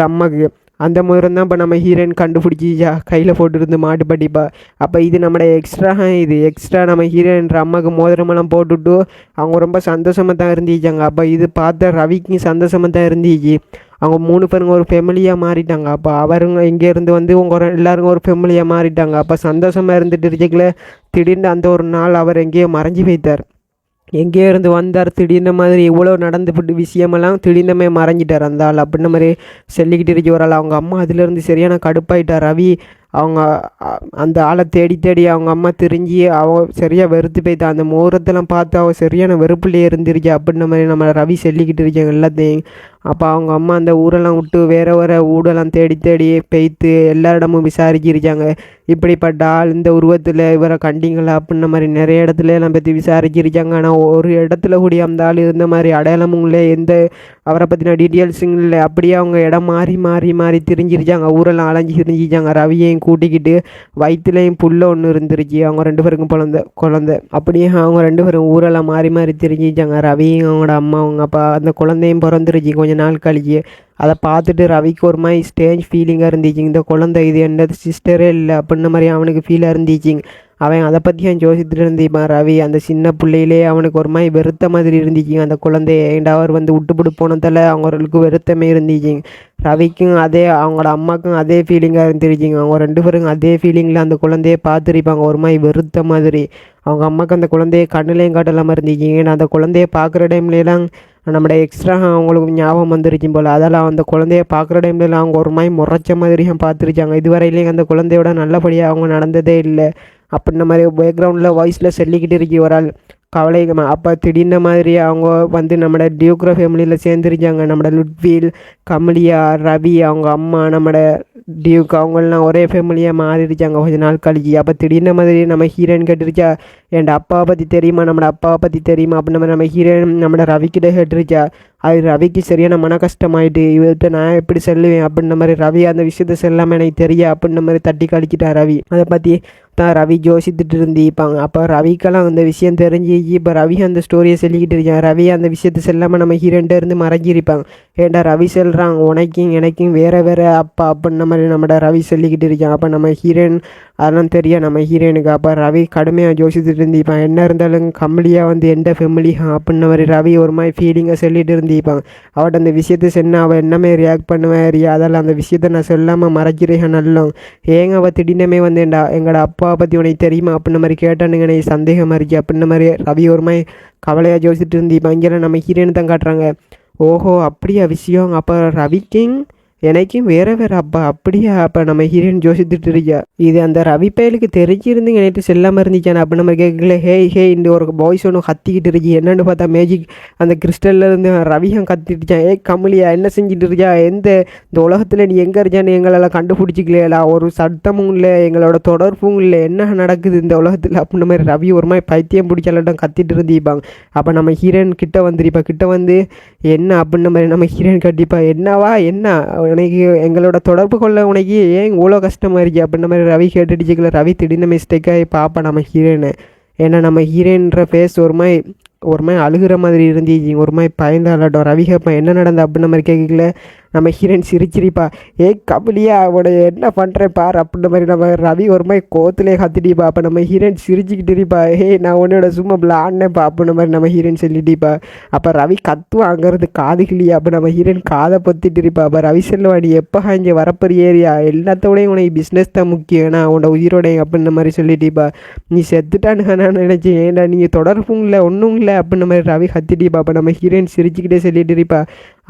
அம்மாவுக்கு. அந்த மோதிரம் தான் இப்போ நம்ம ஹீரோயின் கண்டுபிடிச்சிச்சா கையில் போட்டுருந்து மாட்டுப்பட்டிப்பா. அப்போ இது நம்மளோட எக்ஸ்ட்ரா நம்ம ஹீரோயின் அம்மாவுக்கு மோதிரமெல்லாம் போட்டுவிட்டு அவங்க ரொம்ப சந்தோஷமாக தான் இருந்துச்சாங்க. அப்போ இது பார்த்த ரவிக்கும் சந்தோஷமாக தான் இருந்துச்சு. அவங்க 3 பேருங்க ஒரு ஃபேமிலியாக மாறிட்டாங்க. அப்போ அவருங்க இங்கேருந்து வந்து எல்லாருங்க ஒரு ஃபேமிலியாக மாறிட்டாங்க. அப்போ சந்தோஷமாக இருந்துட்டு இருக்கல திடீர்னு அந்த ஒரு நாள் அவர் எங்கேயோ மறைஞ்சி போய்த்தார். எங்கேயோ இருந்து வந்தார், திடீர்னு மாதிரி இவ்வளோ நடந்துவிட்டு விஷயமெல்லாம் திடீர்னுமே மறைஞ்சிட்டார் அந்த ஆள் அப்படின்ன மாதிரி சொல்லிக்கிட்டு இருக்க ஒரு ஆள். அவங்க அம்மா அதிலேருந்து சரியான கடுப்பாயிட்டார். ரவி அவங்க அந்த ஆளை தேடி அவங்க அம்மா திரிஞ்சு சரியாக வெறுத்து போய்த்தான். அந்த மோதிரத்தெல்லாம் பார்த்து அவள் சரியான வெறுப்புலேயே இருந்துருச்சு அப்படின்ன மாதிரி நம்ம ரவி சொல்லிக்கிட்டு இருக்காங்க எல்லாத்தையும். அப்போ அவங்க அம்மா அந்த ஊரெல்லாம் விட்டு வேறு ஊரெல்லாம் தேடி பெய்த்து எல்லா இடமும் விசாரிச்சிருக்காங்க. இப்படிப்பட்ட ஆள் இந்த உருவத்தில் இவரை கண்டிங்களா அப்படின்ன மாதிரி நிறைய இடத்துல எல்லாம் பற்றி விசாரிச்சிருக்காங்க. ஆனால் ஒரு இடத்துல கூடிய அந்த ஆள் இருந்த மாதிரி அடையாளமும் இல்லை, எந்த அவரை பற்றின டீட்டெயில்ஸும் இல்லை. அப்படியே அவங்க இடம் மாறி திரிஞ்சிருச்சாங்க. ஊரெல்லாம் அலைஞ்சி திரிஞ்சிச்சாங்க. ரவியையும் கூட்டிக்கிட்டு வயிற்றுலையும் புல்ல ஒன்று இருந்துருச்சு அவங்க 2 பேருக்கும் குழந்தை. அப்படியே அவங்க 2 பேரும் ஊரெல்லாம் மாறி திரிஞ்சிச்சாங்க. ரவியும் அவங்களோட அம்மா அவங்க அப்பா அந்த குழந்தையும் பிறந்துருச்சு கொஞ்ச நாள் கழிச்சு. அதை பார்த்துட்டு ரவிக்கு ஒரு மாதிரி ஸ்டேஜ் ஃபீலிங்காக இருந்துச்சு. இந்த குழந்தை இது என்னது சிஸ்டரே இல்லை அப்படின்ன மாதிரி அவனுக்கு ஃபீலாக இருந்துச்சுங்க. அவன் அதை பற்றி அவன் யோசிச்சுட்டு இருந்திப்பான் ரவி. அந்த சின்ன பிள்ளையிலே அவனுக்கு ஒரு மாதிரி வெறுத்த மாதிரி இருந்துச்சுங்க அந்த குழந்தைய. ஏண்டா அவர் வந்து விட்டுப்பிட்டு போனதால் அவங்களுக்கு வெறுத்தமே இருந்துச்சுங்க. ரவிக்கும் அதே அவங்களோட அம்மாவுக்கும் அதே ஃபீலிங்காக இருந்துருச்சுங்க. அவங்க 2 பேரும் அதே ஃபீலிங்கில் அந்த குழந்தைய பார்த்துருப்பாங்க ஒரு மாதிரி வெறுத்த மாதிரி. அவங்க அம்மாவுக்கு அந்த குழந்தைய கண்ணுலேயும் காட்டலாமல் இருந்துச்சுங்க. ஏன்னா அந்த குழந்தைய பார்க்குற டைம்லாம் நம்மளோட எக்ஸ்ட்ரா அவங்களுக்கு ஞாபகம் வந்துருச்சும் போல். அதெல்லாம் அந்த குழந்தைய பார்க்குற டைம்லாம் அவங்க ஒரு மாதிரி முறைச்ச மாதிரி பார்த்துருச்சாங்க. இதுவரையிலேயும் அந்த குழந்தையோட நல்லபடியாக அவங்க நடந்ததே இல்லை அப்படின்ன மாதிரி பேக்ரவுண்டில் வாய்ஸில் சொல்லிக்கிட்டு இருக்கி ஒரு ஆள் கவலை. அப்போ திடீர்னு மாதிரி அவங்க வந்து நம்மளோட டியூக்ரோ ஃபேமிலியில் சேர்ந்துருச்சாங்க. நம்மளோட லுட்வில், கமலியா, ரவி அவங்க அம்மா, நம்மளோட டியூக் அவங்களாம் ஒரே ஃபேமிலியாக மாறிடுச்சாங்க கொஞ்ச நாள் கழிச்சு. அப்போ திடீர்னு மாதிரி நம்ம ஹீரோயின் கேட்டுருச்சா என் அப்பாவை பற்றி தெரியுமா, நம்மளோட அப்பாவை பற்றி தெரியுமா அப்படின்ன மாதிரி நம்ம ஹீரோயின் நம்மளோட ரவிக்கிட்ட கேட்டுருச்சா. அது ரவிக்கு சரியான மன கஷ்டமாயிட்டு, இவர்கிட்ட நான் எப்படி சொல்லுவேன் அப்படின்ன மாதிரி. ரவி அந்த விஷயத்த சொல்லாமல் எனக்கு தெரியா அப்படின்ன மாதிரி தட்டி கழிக்கிட்டான் ரவி. அதை பற்றி தான் ரவி யோசித்துட்டு இருந்திப்பாங்க. அப்போ ரவிக்கெல்லாம் அந்த விஷயம் தெரிஞ்சு இப்போ ரவி அந்த ஸ்டோரியை சொல்லிக்கிட்டு இருக்கான். ரவி அந்த விஷயத்தை சொல்லாமல் நம்ம ஹீரோன்ட்ட இருந்து மறைஞ்சிருப்பாங்க. ஏன்டா ரவி சொல்கிறாங்க உனக்கும் எனக்கும் வேறு அப்பா அப்படின்ன மாதிரி நம்மளோட ரவி சொல்லிக்கிட்டு இருக்கான். அப்போ நம்ம ஹீரோயின் அதெல்லாம் தெரியும் நம்ம ஹீரோயினுக்கு. அப்போ ரவி கடுமையாக யோசிச்சுட்டு இருந்திப்பான். என்ன இருந்தாலும் கம்மியாக வந்து எந்த ஃபேமிலி அப்படின்ன மாதிரி ரவி ஒரு மாதிரி ஃபீலிங்காக சொல்லிட்டு இருந்திப்பாங்க. அவட்ட அந்த விஷயத்தை சொன்னால் அவள் என்னமே ரியாக்ட் பண்ணுவேன், அதெல்லாம் அந்த விஷயத்தை நான் சொல்லாமல் மறைக்கிறேன் நல்லோம். ஏங்க அவள் திடீர்னமே வந்து எங்களோட அப்பாவை பற்றி உனக்கு தெரியுமா அப்படின்ன மாதிரி கேட்டானுங்க எனக்கு சந்தேகமாக இருக்கு அப்படின்ன மாதிரி ரவி ஒரு மாதிரி கவலையாக யோசிச்சுட்டு இருந்திப்பான். இங்கே நம்ம ஹீரோயின் தான் காட்டுறாங்க. ஓஹோ அப்படியா விஷயம், அப்போ ரவிக்கிங் எனக்கும் வேறு அப்பா அப்படியா. அப்போ நம்ம ஹீரோயின் யோசித்துட்டு இருக்கா. இது அந்த ரவி பயலுக்கு தெரிஞ்சிருந்து நேற்று செல்லாமல் இருந்துச்சானே அப்படின்னு நம்ம கேட்கல. ஹே இந்த ஒரு பாய்ஸ் ஒன்று கத்திக்கிட்டு இருக்கு. என்னென்னு பார்த்தா மேஜிக் அந்த கிறிஸ்டல்லேருந்து ரவியும் கத்திட்டுச்சான். கமலியா என்ன செஞ்சுட்டு இருக்கா, இந்த உலகத்தில் நீ எங்கே இருக்கான்னு எங்களால் கண்டுபிடிச்சிக்கலையா, ஒரு சத்தமும் இல்லை, எங்களோட தொடர்பும் இல்லை, என்ன நடக்குது இந்த உலகத்தில் அப்படின்ற மாதிரி ரவி ஒரு மாதிரி பைத்தியம் பிடிச்சாலும் கத்திட்டு இருந்திப்பாங்க. அப்போ நம்ம ஹீரோயின் கிட்ட வந்து என்ன அப்படின்ன மாதிரி நம்ம ஹீரோயின் கட்டிப்பா என்னவா என்ன உனக்கு எங்களோட தொடர்பு கொள்ள உனக்கு ஏன் இவ்வளோ கஷ்டமாக இருக்கு அப்படின்ன மாதிரி ரவி கேட்டுடுச்சுக்கல. ரவி திடீர்னு மிஸ்டேக்காக பார்ப்பேன் நம்ம ஹீரோயினை. ஏன்னா நம்ம ஹீரோயின்ற ஃபேஸ் ஒரு மாதிரி அழுகிற மாதிரி இருந்துச்சு, ஒரு மாதிரி பயந்தாலாட்டம். ரவி கேட்பேன் என்ன நடந்த அப்படின்ன மாதிரி கேட்கல. நம்ம ஹீரோயின் சிரிச்சிரிப்பா. ஏய் கமலியா அவனை என்ன பண்ணுறேன் பார் அப்படின்ற மாதிரி நம்ம ரவி ஒரு மாதிரி கோத்துலேயே கத்திட்டிப்பா. அப்போ நம்ம ஹீரோயின் சிரிச்சுக்கிட்டு இருப்பா. ஹே நான் உன்னோட சும்மா விளாட்னேப்பா அப்படின்ற மாதிரி நம்ம ஹீரோயின் சொல்லிட்டிப்பா. அப்போ ரவி கத்துவான் அங்கேருந்து காதுகிளியா. அப்போ நம்ம ஹீரோயின் காதை பொத்திட்டு இருப்பா. அப்போ ரவி சொல்லுவா, நீ எப்போ இங்கே வரப்போற ஏரியா எல்லாத்தோடையும் உனக்கு பிஸ்னஸ் தான் முக்கியம், நான் உன்னோட உயிரோடைய அப்படின்ற மாதிரி சொல்லிட்டிப்பா. நீ செத்துட்டான்னு நான் நினச்சேன், ஏன்டா நீங்கள் தொடர்பும் இல்லை ஒன்றும் இல்லை அப்படின்ற மாதிரி ரவி கத்திட்டிப்பா. அப்போ நம்ம ஹீரோயின் சிரிச்சுக்கிட்டே சொல்லிட்டு இருப்பா.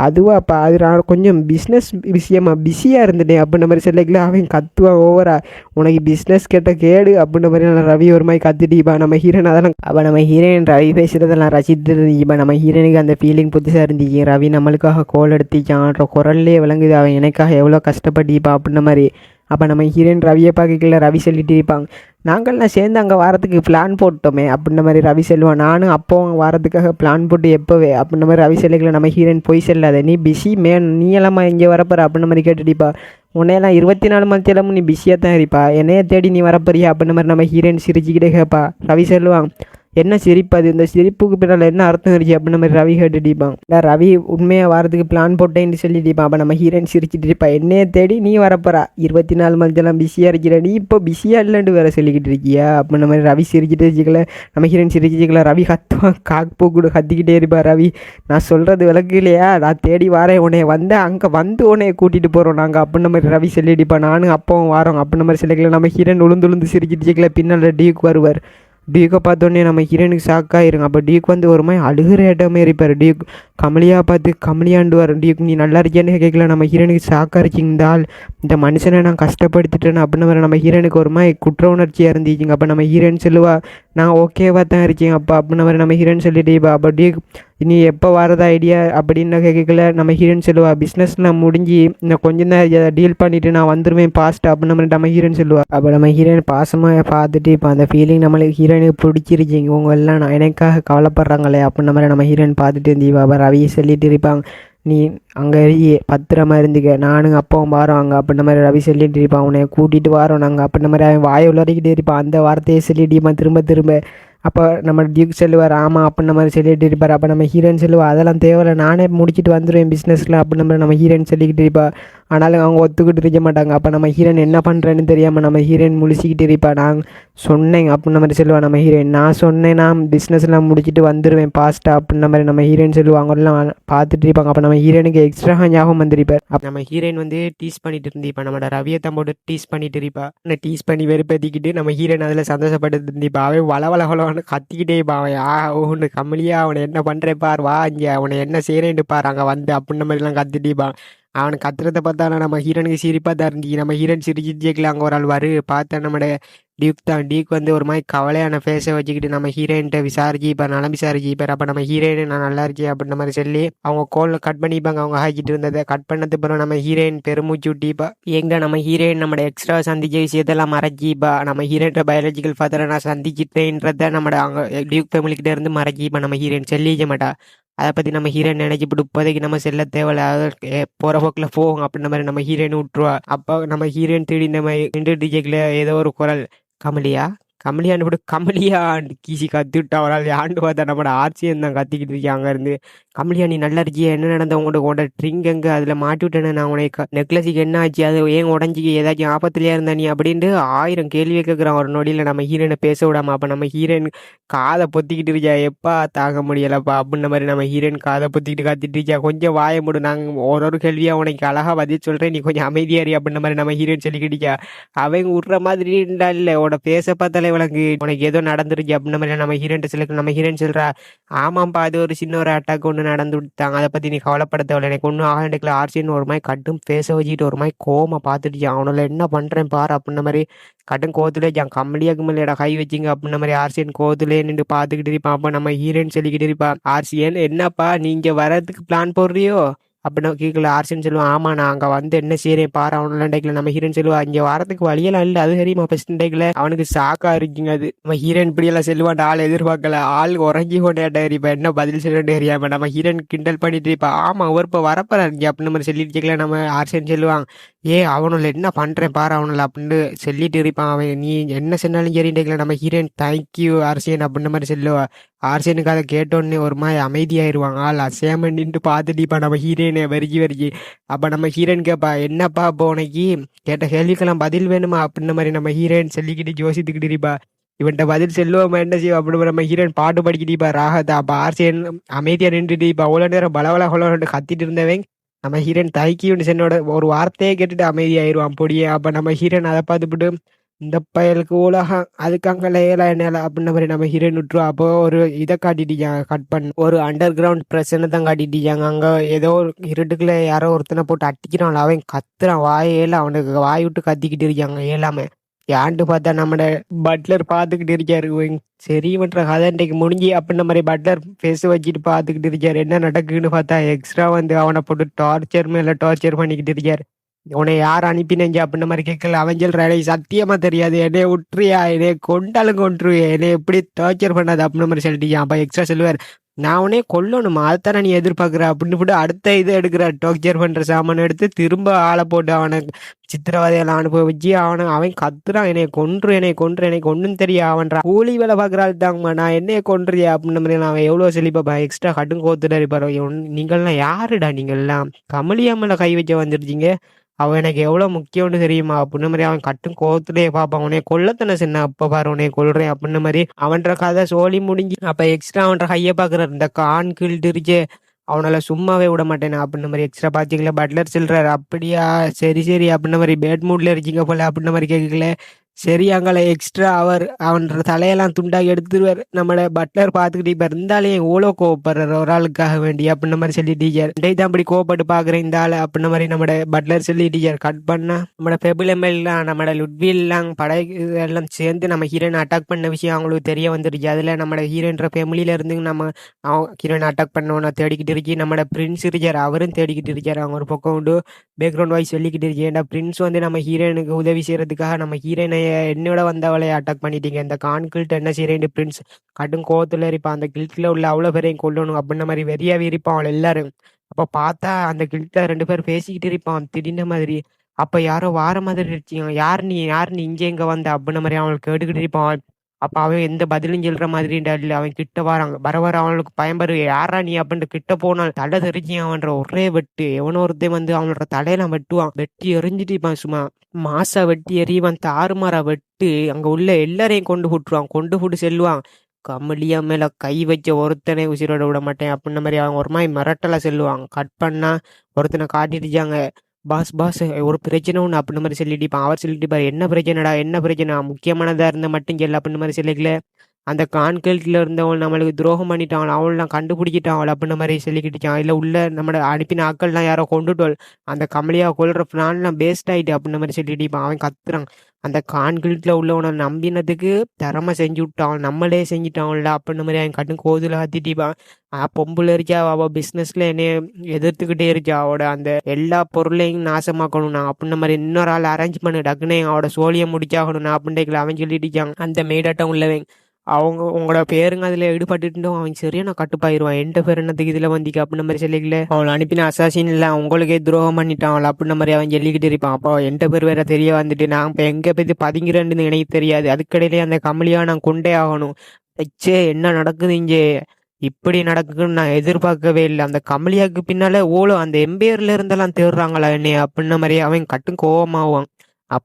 அதுவாப்பா அது நான் கொஞ்சம் பிஸ்னஸ் விஷயமா பிஸியாக இருந்துட்டேன் அப்படின்ற மாதிரி சொல்லிக்கல. அவன் கத்துவான் ஓவரா, உனக்கு பிஸ்னஸ் கேட்ட கேடு அப்படின்ற மாதிரி நான் ரவி ஒரு மாதிரி கத்திட்டிப்பா. நம்ம ஹீரோயின் அதெல்லாம் அப்போ நம்ம ஹீரோயின் ரவி பேசுகிறதெல்லாம் ரசித்து இருந்துச்சுப்பா. நம்ம ஹீரோனுக்கு அந்த ஃபீலிங் புதுசாக இருந்துச்சு. ரவி நம்மளுக்காக கோல் எடுத்துச்சான், குரல்லே விளங்குது அவன் எனக்காக எவ்வளோ கஷ்டப்பட்டிப்பா அப்படின்ற மாதிரி. அப்போ நம்ம ஹீரோயின் ரவியை பார்க்கல. ரவி சொல்லிட்டு இருப்பாங்க, நாங்கள்லாம் சேர்ந்து அங்கே வரத்துக்கு பிளான் போட்டோமே அப்படின்ற மாதிரி ரவி சொல்லுவான். நானும் அப்போ அங்கே வரதுக்காக பிளான் போட்டு எப்போவே அப்படின்ற மாதிரி ரவி சொல்லிக்கல. நம்ம ஹீரோயின் போய் செல்லாத, நீ பிஸி மேன், நீ எல்லாமா இங்கே வரப்போற அப்படின்ற மாதிரி கேட்டுட்டிப்பா. உன்னையெல்லாம் 24 மணி நேரமும் நீ பிஸியாக தான் இருப்பா, என்னையே தேடி நீ வரப்போறியா அப்படின்ற மாதிரி நம்ம ஹீரோயின் சிரிச்சுக்கிட்டே கேட்பா. ரவி சொல்லுவான், என்ன சிரிப்பு அது, இந்த சிரிப்புக்கு பின்னால் என்ன அர்த்தம் இருந்துச்சு அப்படின்ற மாதிரி ரவி கேட்டுட்டிப்பான். இல்லை ரவி உண்மையாக வரதுக்கு பிளான் போட்டேன்னு சொல்லிட்டிப்பான். அப்போ நம்ம ஹீரோயின் சிரிச்சிட்டு இருப்பா, என்னையே தேடி நீ வரப்போறா, 24 மணி நேரம் பிஸியாக இருக்கிற, நீ இப்போ பிஸியாக இல்லைன்னு வேற சொல்லிக்கிட்டு இருக்கியா அப்படின்ற மாதிரி ரவி சிரிச்சிட்டே வச்சுக்கல. நம்ம ஹீரோயின் சிரிச்சிக்கல. ரவி கத்துவான், காக்கு கூட கத்திக்கிட்டே இருப்பா. ரவி, நான் சொல்கிறது விளக்கு இல்லையா, நான் தேடி வரேன் உன்னைய வந்தேன், அங்கே வந்து உன்னைய கூட்டிகிட்டு போகிறோம் நாங்கள் அப்படின்ற மாதிரி ரவி சொல்லிடிப்பா. நானும் அப்பாவும் வரோம் அப்படின்ற மாதிரி சொல்லிக்கல. நம்ம ஹீரோயின் உளுந்து சிரிச்சிட்டு வச்சுக்கல. பின்னால் டியூக் வருவார். டியூக்கை பார்த்தோன்னே நம்ம ஹீரோனுக்கு ஷாக்காயிருங்க. அப்போ டியூக் வந்து ஒரு மாதிரி அழுகிற இடமே இருப்பார். டியூக் கமலியா பார்த்து கமலியாண்டுவார். டியூக் நீ நல்லா இருக்கியான்னு கேட்கல. நம்ம ஹீரோனுக்கு ஷாக்காக இருக்கிந்தால், இந்த மனுஷனை நான் கஷ்டப்படுத்திட்டேன்னு அப்படின்னு நம்ம ஹீரோனுக்கு ஒரு மாதிரி குற்ற உணர்ச்சியாக இருந்துச்சுங்க. அப்போ நம்ம ஹீரோயின் சொல்லுவா, நான் ஓகேவா தான் இருக்கேன் அப்பா அப்படின்னு நம்ம ஹீரோயின் சொல்லிட்டேப்பா. அப்போ டியூக் நீ எப்போ வரதா ஐடியா அப்படின்னு கேட்கல. நம்ம ஹீரோயின் சொல்லுவா, பிஸ்னஸ்லாம் முடிஞ்சு இன்னும் கொஞ்சம் தான் டீல் பண்ணிவிட்டு நான் வந்துடுவேன் பாஸ்ட் அப்படின்னு நம்ம ஹீரோயின் சொல்லுவா. அப்போ நம்ம ஹீரோயின் பாசமாக பார்த்துட்டு இப்போ அந்த ஃபீலிங் நம்மளுக்கு ஹீரோயினுக்கு பிடிச்சிருச்சிங்க, இவங்க எல்லாம் நான் எனக்காக கவலைப்படுறாங்களே அப்படின்ற மாதிரி நம்ம ஹீரோயின் பார்த்துட்டு இருந்தீப்பா. அப்போ ரவியை சொல்லிட்டு இருப்பாங்க, நீ அங்கே பத்திரமா இருந்துக்க, நானும் அப்பாவும் வாரோம் அங்கே அப்படின்ற மாதிரி ரவி சொல்லிட்டு இருப்பான். அவனை கூட்டிகிட்டு வரோம் நாங்கள் அப்படின்ற மாதிரி அவன் வாயை உளறிக்கிட்டே இருப்பான். அந்த வார்த்தையை சொல்லிட்டு திரும்ப திரும்ப. அப்போ நம்ம டியூக் சொல்லுவார், ஆமாம் அப்படின்ற மாதிரி சொல்லிட்டு இருப்பார். அப்போ நம்ம ஹீரோயின் சொல்லுவா, அதெல்லாம் தேவையில்லை, நானே முடிச்சுட்டு வந்துடுவேன் பிஸ்னஸில் அப்படின்ற மாதிரி நம்ம ஹீரோயின் சொல்லிக்கிட்டு இருப்பா. ஆனாலும் அவங்க ஒத்துக்கிட்டு இருக்க மாட்டாங்க. அப்போ நம்ம ஹீரோயின் என்ன பண்ணுறேன்னு தெரியாமல் நம்ம ஹீரோயின் முழிச்சிக்கிட்டு இருப்பா. நான் சொன்னேன் அப்படின்ற மாதிரி சொல்லுவாள் நம்ம ஹீரோயின். நான் சொன்னேன் நான் பிஸ்னஸ்லாம் முடிச்சுட்டு வந்துடுவேன் பாஸ்ட்டாக அப்படின்ற மாதிரி நம்ம ஹீரோயின் சொல்லுவாங்க. எல்லாம் பார்த்துட்டு இருப்பாங்க. அப்போ நம்ம ஹீரோயினுக்கு எக்ஸ்ட்ரா ஞாபகம் வந்திருப்பார். அப்போ நம்ம ஹீரோயின் வந்து டீஸ் பண்ணிட்டு இருந்திப்பா. நம்மளோட ரவியை தான் போட்டு டீஸ் பண்ணிட்டு இருப்பா. டீஸ் பண்ணி வெறுப்பேற்றிக்கிட்டு நம்ம ஹீரோயின் அதில் சந்தோஷப்பட்டு இருந்திப்பா. அவன் வளவளவளவன்னு கத்திக்கிட்டே இருப்பா. அவன் ஓன்னு கம்மலியா அவனை என்ன பண்ணுறேன் பார், வா இங்கே அவனை என்ன செய்கிறேன்ட்டு பார் அங்கே வந்து அப்படின்ற மாதிரிலாம் கத்திட்டிப்பான். அவனுக்கு கத்துறதை பார்த்தா நம்ம ஹீரோனுக்கு சிரிப்பாக தான் இருந்துச்சு. நம்ம ஹீரோயின் சிரிச்சிருக்கல. அங்கே ஒரு ஆள் பார்த்தா நம்மளோட டியூக் தான். டியூக் வந்து ஒரு மாதிரி கவலையான ஃபேஸை வச்சுக்கிட்டு நம்ம ஹீரோயின்ட்ட விசாரிச்சுப்பார், நலம் விசாரிச்சுப்பார். அப்போ நம்ம ஹீரோயின் நான் நல்லா இருக்கேன் அப்படின்ற மாதிரி சொல்லி அவங்க கோலில் கட் பண்ணிப்பாங்க. அவங்க ஆகிட்டு இருந்ததை கட் பண்ணது பிறகு நம்ம ஹீரோயின் பெருமூச்சு விட்டிப்பா. எங்க நம்ம ஹீரோயின் நம்மளோட எக்ஸ்ட்ரா சந்திச்ச விஷயத்தெல்லாம் மறைச்சிப்பா. நம்ம ஹீரோயின் பயாலஜிக்கல் ஃபாதரை நான் சந்திச்சிட்டேன்றதை நம்ம அங்கே டியூக் ஃபேமிலிக்கிட்ட இருந்து மறைச்சிப்பா. நம்ம ஹீரோயின் சொல்லிக்க மாட்டா. அதை பற்றி நம்ம ஹீரோயின் நினைச்சிப்பிட்டு இப்போதைக்கு நம்ம செல்ல தேவையில்ல, போகிற போக்கில் போவோம் அப்படின்ற மாதிரி நம்ம ஹீரோயின் விட்டுருவா. அப்போ நம்ம ஹீரோயின் தேடி நம்ம நின்றுட்டு கேட்கல ஏதோ ஒரு குரல், கமலியா கமலியான்னு போட்டு கமலியான்னு கீசி கத்திவிட்டா. ஒரு ஆள் ஆண்டு பார்த்தா நம்மளோட ஆர்ச்சியன் தான் கத்திக்கிட்டு இருக்கேன் அங்கேருந்து. கமலியா நீ நல்லா இருக்கியா, என்ன நடந்த உங்களோட ட்ரிங்க் எங்கே, அதில் மாட்டி விட்டேன்னு நான் உனக்கு நெக்லஸுக்கு என்ன ஆச்சு, அது ஏன் உடஞ்சி ஏதாச்சும் ஆபத்துலையா இருந்தா நீ அப்படின்ட்டு 1000 கேள்வியை கேட்குறான் ஒரு நொடியில் நம்ம ஹீரோயினை பேச விடாம. அப்போ நம்ம ஹீரோயின் காதை பொத்திக்கிட்டு இருக்கா, எப்பா தாங்க முடியலப்பா அப்படின்ற மாதிரி நம்ம ஹீரோயின் காதை பொத்திக்கிட்டு கத்திட்டு இருக்கா. கொஞ்சம் வாய முடு, நாங்கள் ஒரு கேள்வியாக உனக்கு அழகாக பதில் சொல்கிறேன், நீ கொஞ்சம் அமைதியாரி அப்படின்ற மாதிரி நம்ம ஹீரோயின் சொல்லிக்கிட்டிக்கா. அவங்க விட்ற மாதிரி இருந்தா இல்லை, உட பேச பார்த்தாலே விளங்கு உனக்கு ஏதோ நடந்துருச்சு அப்படின்ற மாதிரி நம்ம ஹீரோயின் சொல்லிக்க. நம்ம ஹீரோயின் சொல்கிறா, ஆமாம்ப்பா அது ஒரு சின்ன ஒரு அட்டாக் ஒன்று நடந்து விட்டாங்க, அதை பற்றி நீ கவலைப்பட தேவையில்லை, எனக்கு ஒன்றும் ஆகண்டிக்கல. ஆர்சின்னு ஒரு மாதிரி கட்டும் பேச வச்சுக்கிட்டு ஒரு மாதிரி கோமா பார்த்துட்டு அவனால என்ன பண்ணுறேன் பாரு அப்படின்ற மாதிரி கட்டும் கோவத்திலே கம்பளியாக்கு மேலே கை வச்சிங்க அப்படின்ற மாதிரி ஆர்சியன் கோவத்திலே நின்று பார்த்துக்கிட்டு இருப்பான். அப்போ நம்ம ஹீரோயின் சொல்லிக்கிட்டு இருப்பான், ஆர்சியன் என்னப்பா நீங்கள் வரதுக்கு பிளான் போடுறியோ அப்படின்னு கேட்கல. ஆர்சின்னு சொல்லுவான், ஆமாம் நான் அங்கே வந்து என்ன செய்கிறேன் பாரு அவனெல்லாம் டேக்கில். நம்ம ஹீரோயின் சொல்லுவா, இங்கே வரதுக்கு வழியெல்லாம் இல்லை, அது தெரியுமா ஃபஸ்ட் டேக்கில். அவனுக்கு ஷாக்காக இருக்குங்க. அது நம்ம ஹீரோயின் இப்படியெல்லாம் செல்வான் ஆள் எதிர்பார்க்கல. ஆள் உறங்கி கொண்டேட்டா இருப்பா, என்ன பதில் சொல்லிட்டு தெரியாம நம்ம ஹீரோயின் கிண்டல் பண்ணிட்டு இருப்பா. ஆமாம் அவர் இப்போ வரப்போறாங்க அப்படின்னு மாதிரி சொல்லிட்டு கேட்கல. நம்ம ஆர்சின்னு சொல்லுவான், அவனில் என்ன பண்ணுறேன் பாரு அவனில் அப்படின்னு சொல்லிட்டு இருப்பான். அவன் நீ என்ன சொன்னாலும் சரின்னு கேட்கல. நம்ம ஹீரோயின் தேங்க்யூ ஆர்சியன் அப்படின்ற மாதிரி சொல்லுவா. ஆர்சியனுக்கு அதை கேட்டோன்னே ஒரு மாதிரி அமைதியாயிருவாங்க. ஆள் அசையாம நின்று பார்த்துட்டு இப்போ நம்ம ஹீரோயினை வரிக்கி அப்போ நம்ம ஹீரோயின் கேட்பா, என்னப்பா இப்போ உனக்கு கேட்ட கேள்விக்கெல்லாம் பதில் வேணுமா அப்படின்ன மாதிரி நம்ம ஹீரோயின் சொல்லிக்கிட்டு யோசித்துக்கிட்டு இருப்பா. இவன்ட்ட பதில் செல்லுவோமா என்ன செய்வோம் அப்படின்னு நம்ம ஹீரோயின் பாட்டு படிக்கிட்டு ராகத்தா. அப்போ ஆர்சியன் அமைதியா நின்றுட்டு இப்போ அவ்வளோ நேரம் பலவள கத்திட்டு இருந்தவன் நம்ம ஹீரோயின் தயக்கி சென்னோட ஒரு வார்த்தையை கேட்டுட்டு அமைதியாயிருவான் பொடியே. அப்போ நம்ம ஹீரோயின் அதை பார்த்துட்டு இந்த பயலுக்கு உலகம் அதுக்காங்கல ஏலா என்னல அப்படின்ன மாதிரி நம்ம ஹீரோயின் விட்டுருவோம். அப்போ ஒரு இதை காட்டிட்டாங்க, கட் பண்ண ஒரு அண்டர் கிரவுண்ட் பிரச்சனை தான் காட்டிட்டாங்க. அங்கே ஏதோ ஒரு இருட்டுக்குள்ள யாரோ ஒருத்தனை போட்டு அட்டிக்கிறான், அவன் கத்துறான் வாயேல, அவனுக்கு வாய் விட்டு கத்திக்கிட்டு இருக்காங்க ஏலாம. ஏன்ட்டு பார்த்தா நம்ம பட்லர் பார்த்துக்கிட்டு இருக்காரு. சரி பண்ற கதை இன்றைக்கு முடிஞ்சு அப்படின்ன மாதிரி பட்லர் பேச வச்சுட்டு பார்த்துக்கிட்டு இருக்காரு. என்ன நடக்குன்னு பார்த்தா எக்ஸ்ட்ரா வந்து அவனை போட்டு டார்ச்சர் மேல டார்ச்சர் பண்ணிக்கிட்டு இருக்காரு. உன்னை யார் அனுப்பினேங்க அப்படின்ன மாதிரி கேட்கல. அவன் சொல்ற சத்தியமா தெரியாது, என்னைய விட்டுறியா, என்னைய கொண்டாலும் கொண்டுருவியா, என்னை எப்படி டார்ச்சர் பண்ணாது அப்படின்ன மாதிரி சொல்லிட்டீங்க. அப்ப எக்ஸ்ட்ரா சொல்லுவார், நான் உடனே கொல்லணுமா, அதுதானே நீ எதிர்பார்க்குற அப்படின்னு போட்டு அடுத்த இதை எடுக்கிற டார்ச்சர் பண்ற சாமான் எடுத்து திரும்ப ஆளை போட்டு அவனை சித்திரவதையெல்லாம் அனுப்ப வச்சு அவன் கத்துறான், என்னை ஒன்றும் தெரியா, அவன்றா கூலி வேலை பார்க்குறாள் தாங்கம்மா, நான் என்னைய கொன்றியா அப்படின்ற மாதிரி அவன் எவ்வளோ சொல்லி பார்ப்பேன். எக்ஸ்ட்ரா கட்டும் கோத்துட்டா இருப்பாரு. நீங்கள்லாம் யாருடா, நீங்கள்லாம் கமலியாமல கை வச்ச வந்துருச்சீங்க, அவன் எனக்கு எவ்வளோ முக்கியம்னு தெரியுமா அப்படின்ன மாதிரி அவன் கட்டும் கோத்துலேயே பார்ப்பான். உனே கொல்லத்தனை சின்ன அப்போ பாரு உனே கொல்றேன் அப்படின்ன மாதிரி அவன்ற கதை சோழி முடிஞ்சு. அப்போ எக்ஸ்ட்ரா அவன்ற கையை பார்க்குறாரு, இந்த கான் கில்ட்டு அவனால சும்மாவே விட மாட்டேன் அப்படின்ன மாதிரி எக்ஸ்ட்ரா பார்த்திக்கல. பட்லர் சொல்றாரு, அப்படியா சரி அப்படின்ன மாதிரி பேட் மூட்ல இருக்கீங்க போல அப்படின்ன மாதிரி கேட்கல. சரி அங்கே எக்ஸ்ட்ரா அவன் தலையெல்லாம் துண்டாகி எடுத்துருவார். நம்மள பட்லர் பார்த்துக்கிட்டு இப்போ இருந்தாலே எவ்வளோ கோவப்படுறாரு ஒரு ஆளுக்காக வேண்டி அப்படின்ன மாதிரி சொல்லிட்டீங்க. தான் அப்படி கோவப்பட்டு பார்க்குறேன் இந்த ஆள் அப்படின்ன மாதிரி நம்ம பட்லர் சொல்லிட்டீங்க. கட் பண்ணா நம்ம பெபிளமெல்லாம் நம்ம லுட்வில்லாம் படை எல்லாம் சேர்ந்து நம்ம ஹீரோயின் அட்டாக் பண்ண விஷயம் அவங்களுக்கு தெரிய வந்துருச்சு. அதில் நம்ம ஹீரோயின்ற ஃபேமிலியில இருந்து நம்ம ஹீரோயின் அட்டாக் பண்ணோன்னு தேடிக்கிட்டு இருக்கி. நம்ம பிரின்ஸ் இருக்கார், அவரும் தேடிக்கிட்டு இருக்காரு. அவங்க ஒரு பக்கம் உண்டு பேக்ரவுண்ட் வாய்ஸ் சொல்லிக்கிட்டு இருக்கேன். ஏன்னா பிரின்ஸ் வந்து நம்ம ஹீரோயினுக்கு உதவி செய்யறதுக்காக நம்ம ஹீரோயினை என்னோட வந்தவளை அட்டாக் பண்ணிட்டீங்க, இந்த கான்கில்ட் என்ன செய்யறேன் பிரின்ஸ் கடும் கோவத்துல இருப்பான். அந்த கில்ட்ல உள்ள அவ்வளோ பேரையும் கொல்லணும் அப்படின்ன மாதிரி வெறியாவே இருப்பான் அவள் எல்லாரும். அப்போ பார்த்தா அந்த கில்ட்ல 2 பேர் பேசிக்கிட்டு இருப்பான் திடீர்ன மாதிரி. அப்போ யாரோ வார மாதிரி இருச்சிங்க, யார் நீ இங்கே எங்க வந்த அப்படின்ன மாதிரி அவனுக்கு கேட்டுக்கிட்டு இருப்பான். அப்போ அவன் எந்த பதிலும் சொல்ற மாதிரி இல்லை. அவன் கிட்ட வராங்க, வர அவனுக்கு பயன்பரு, யாரா நீ அப்படின்ட்டு கிட்ட போனால் தலை தெரிஞ்சு அவன்ற ஒரே வெட்டு. எவனோ ஒருத்தன் வந்து அவனோட தலையெல்லாம் வெட்டுவான், வெட்டி எறிஞ்சிட்டு இருப்பான். சும்மா மாசா வெட்டி எறிவான், தாறுமாறா வெட்டு. அங்க உள்ள எல்லாரையும் கொண்டு போட்டு செல்லுவான். கமலியா மேல கை வச்ச ஒருத்தனை உசிரோட விட மாட்டேன் அப்படின்ன மாதிரி அவங்க ஒரு மாதிரி மிரட்டலா செல்லுவாங்க. கட் பண்ணா ஒருத்தனை காட்டிட்டுச்சாங்க, பாஸ் ஒரு பிரச்சனை ஒன்று அப்படின்ன மாதிரி சொல்லிட்டு அவர் சொல்லிட்டு பாரு, என்ன பிரச்சனை முக்கியமானதா இருந்த மட்டும் கேள்வி அப்படின்ன மாதிரி சொல்லிக்கல. அந்த கான்கெல்ட்ல இருந்தவன் நம்மளுக்கு துரோகம் பண்ணிட்டான், அவள்லாம் கண்டுபிடிக்கிட்டான் அப்படின்ன மாதிரி சொல்லிக்கிட்டுச்சான். இல்லை உள்ள நம்ம அனுப்பின ஆக்கள்லாம் யாரோ கொண்டுட்டோல், அந்த கமலியா கொள்ற பிளான்லாம் பேஸ்ட் ஆயிட்டு அப்படின்ன மாதிரி சொல்லிட்டு அவன் கத்துறான். அந்த கான்கிரீட்ல உள்ளவனை நம்பினதுக்கு திறமை செஞ்சு விட்டான், நம்மளே செஞ்சுட்டான்ல அப்படின்ன மாதிரி அவன் கட்டும் கோதுல கத்திட்டிப்பான். பொம்புல இருக்கா, அவள் பிஸ்னஸ்ல என்னைய எதிர்த்துக்கிட்டே இருக்கா, அவட அந்த எல்லா பொருளையும் நாசமாக்கணும் நான் அப்படின்ன மாதிரி இன்னொரு ஆள் அரேஞ்ச் பண்ணு, டக்குனே அவட சோழியை முடிச்சாகணும் நான் அப்படின்ட்டு அவன் சொல்லிட்டு அந்த மேடாட்டம் உள்ளவன். உங்களோட பேருங்க அதில் ஈடுபட்டுட்டோம், அவன் சரியான கட்டுப்பாயிருவான். எந்த பேர் என்னத்துக்கு இதில் வந்திக்க அப்படின்ன மாதிரி சொல்லிக்கல. அவளை அனுப்பின அசாசின் இல்லை, உங்களுக்கே துரோகம் பண்ணிட்டான் அவள் அப்படின்ன மாதிரி அவன் சொல்லிக்கிட்டு இருப்பான். அப்போ எந்த பேர் வேற தெரிய வந்துட்டு நான் இப்போ எங்கே போய் பதுங்கிறேன்னு எனக்கு தெரியாது, அதுக்கடையிலே அந்த கமலியாக நான் கொண்டே ஆகணும். என்ன நடக்குது இங்கே, இப்படி நடக்குன்னு நான் எதிர்பார்க்கவே இல்லை. அந்த கமலியாவுக்கு பின்னால அந்த எம்பையர்ல இருந்தெல்லாம் தேடுறாங்களா என்னைய அப்படின்ன மாதிரி அவன் கட்டும் கோவமாவான்.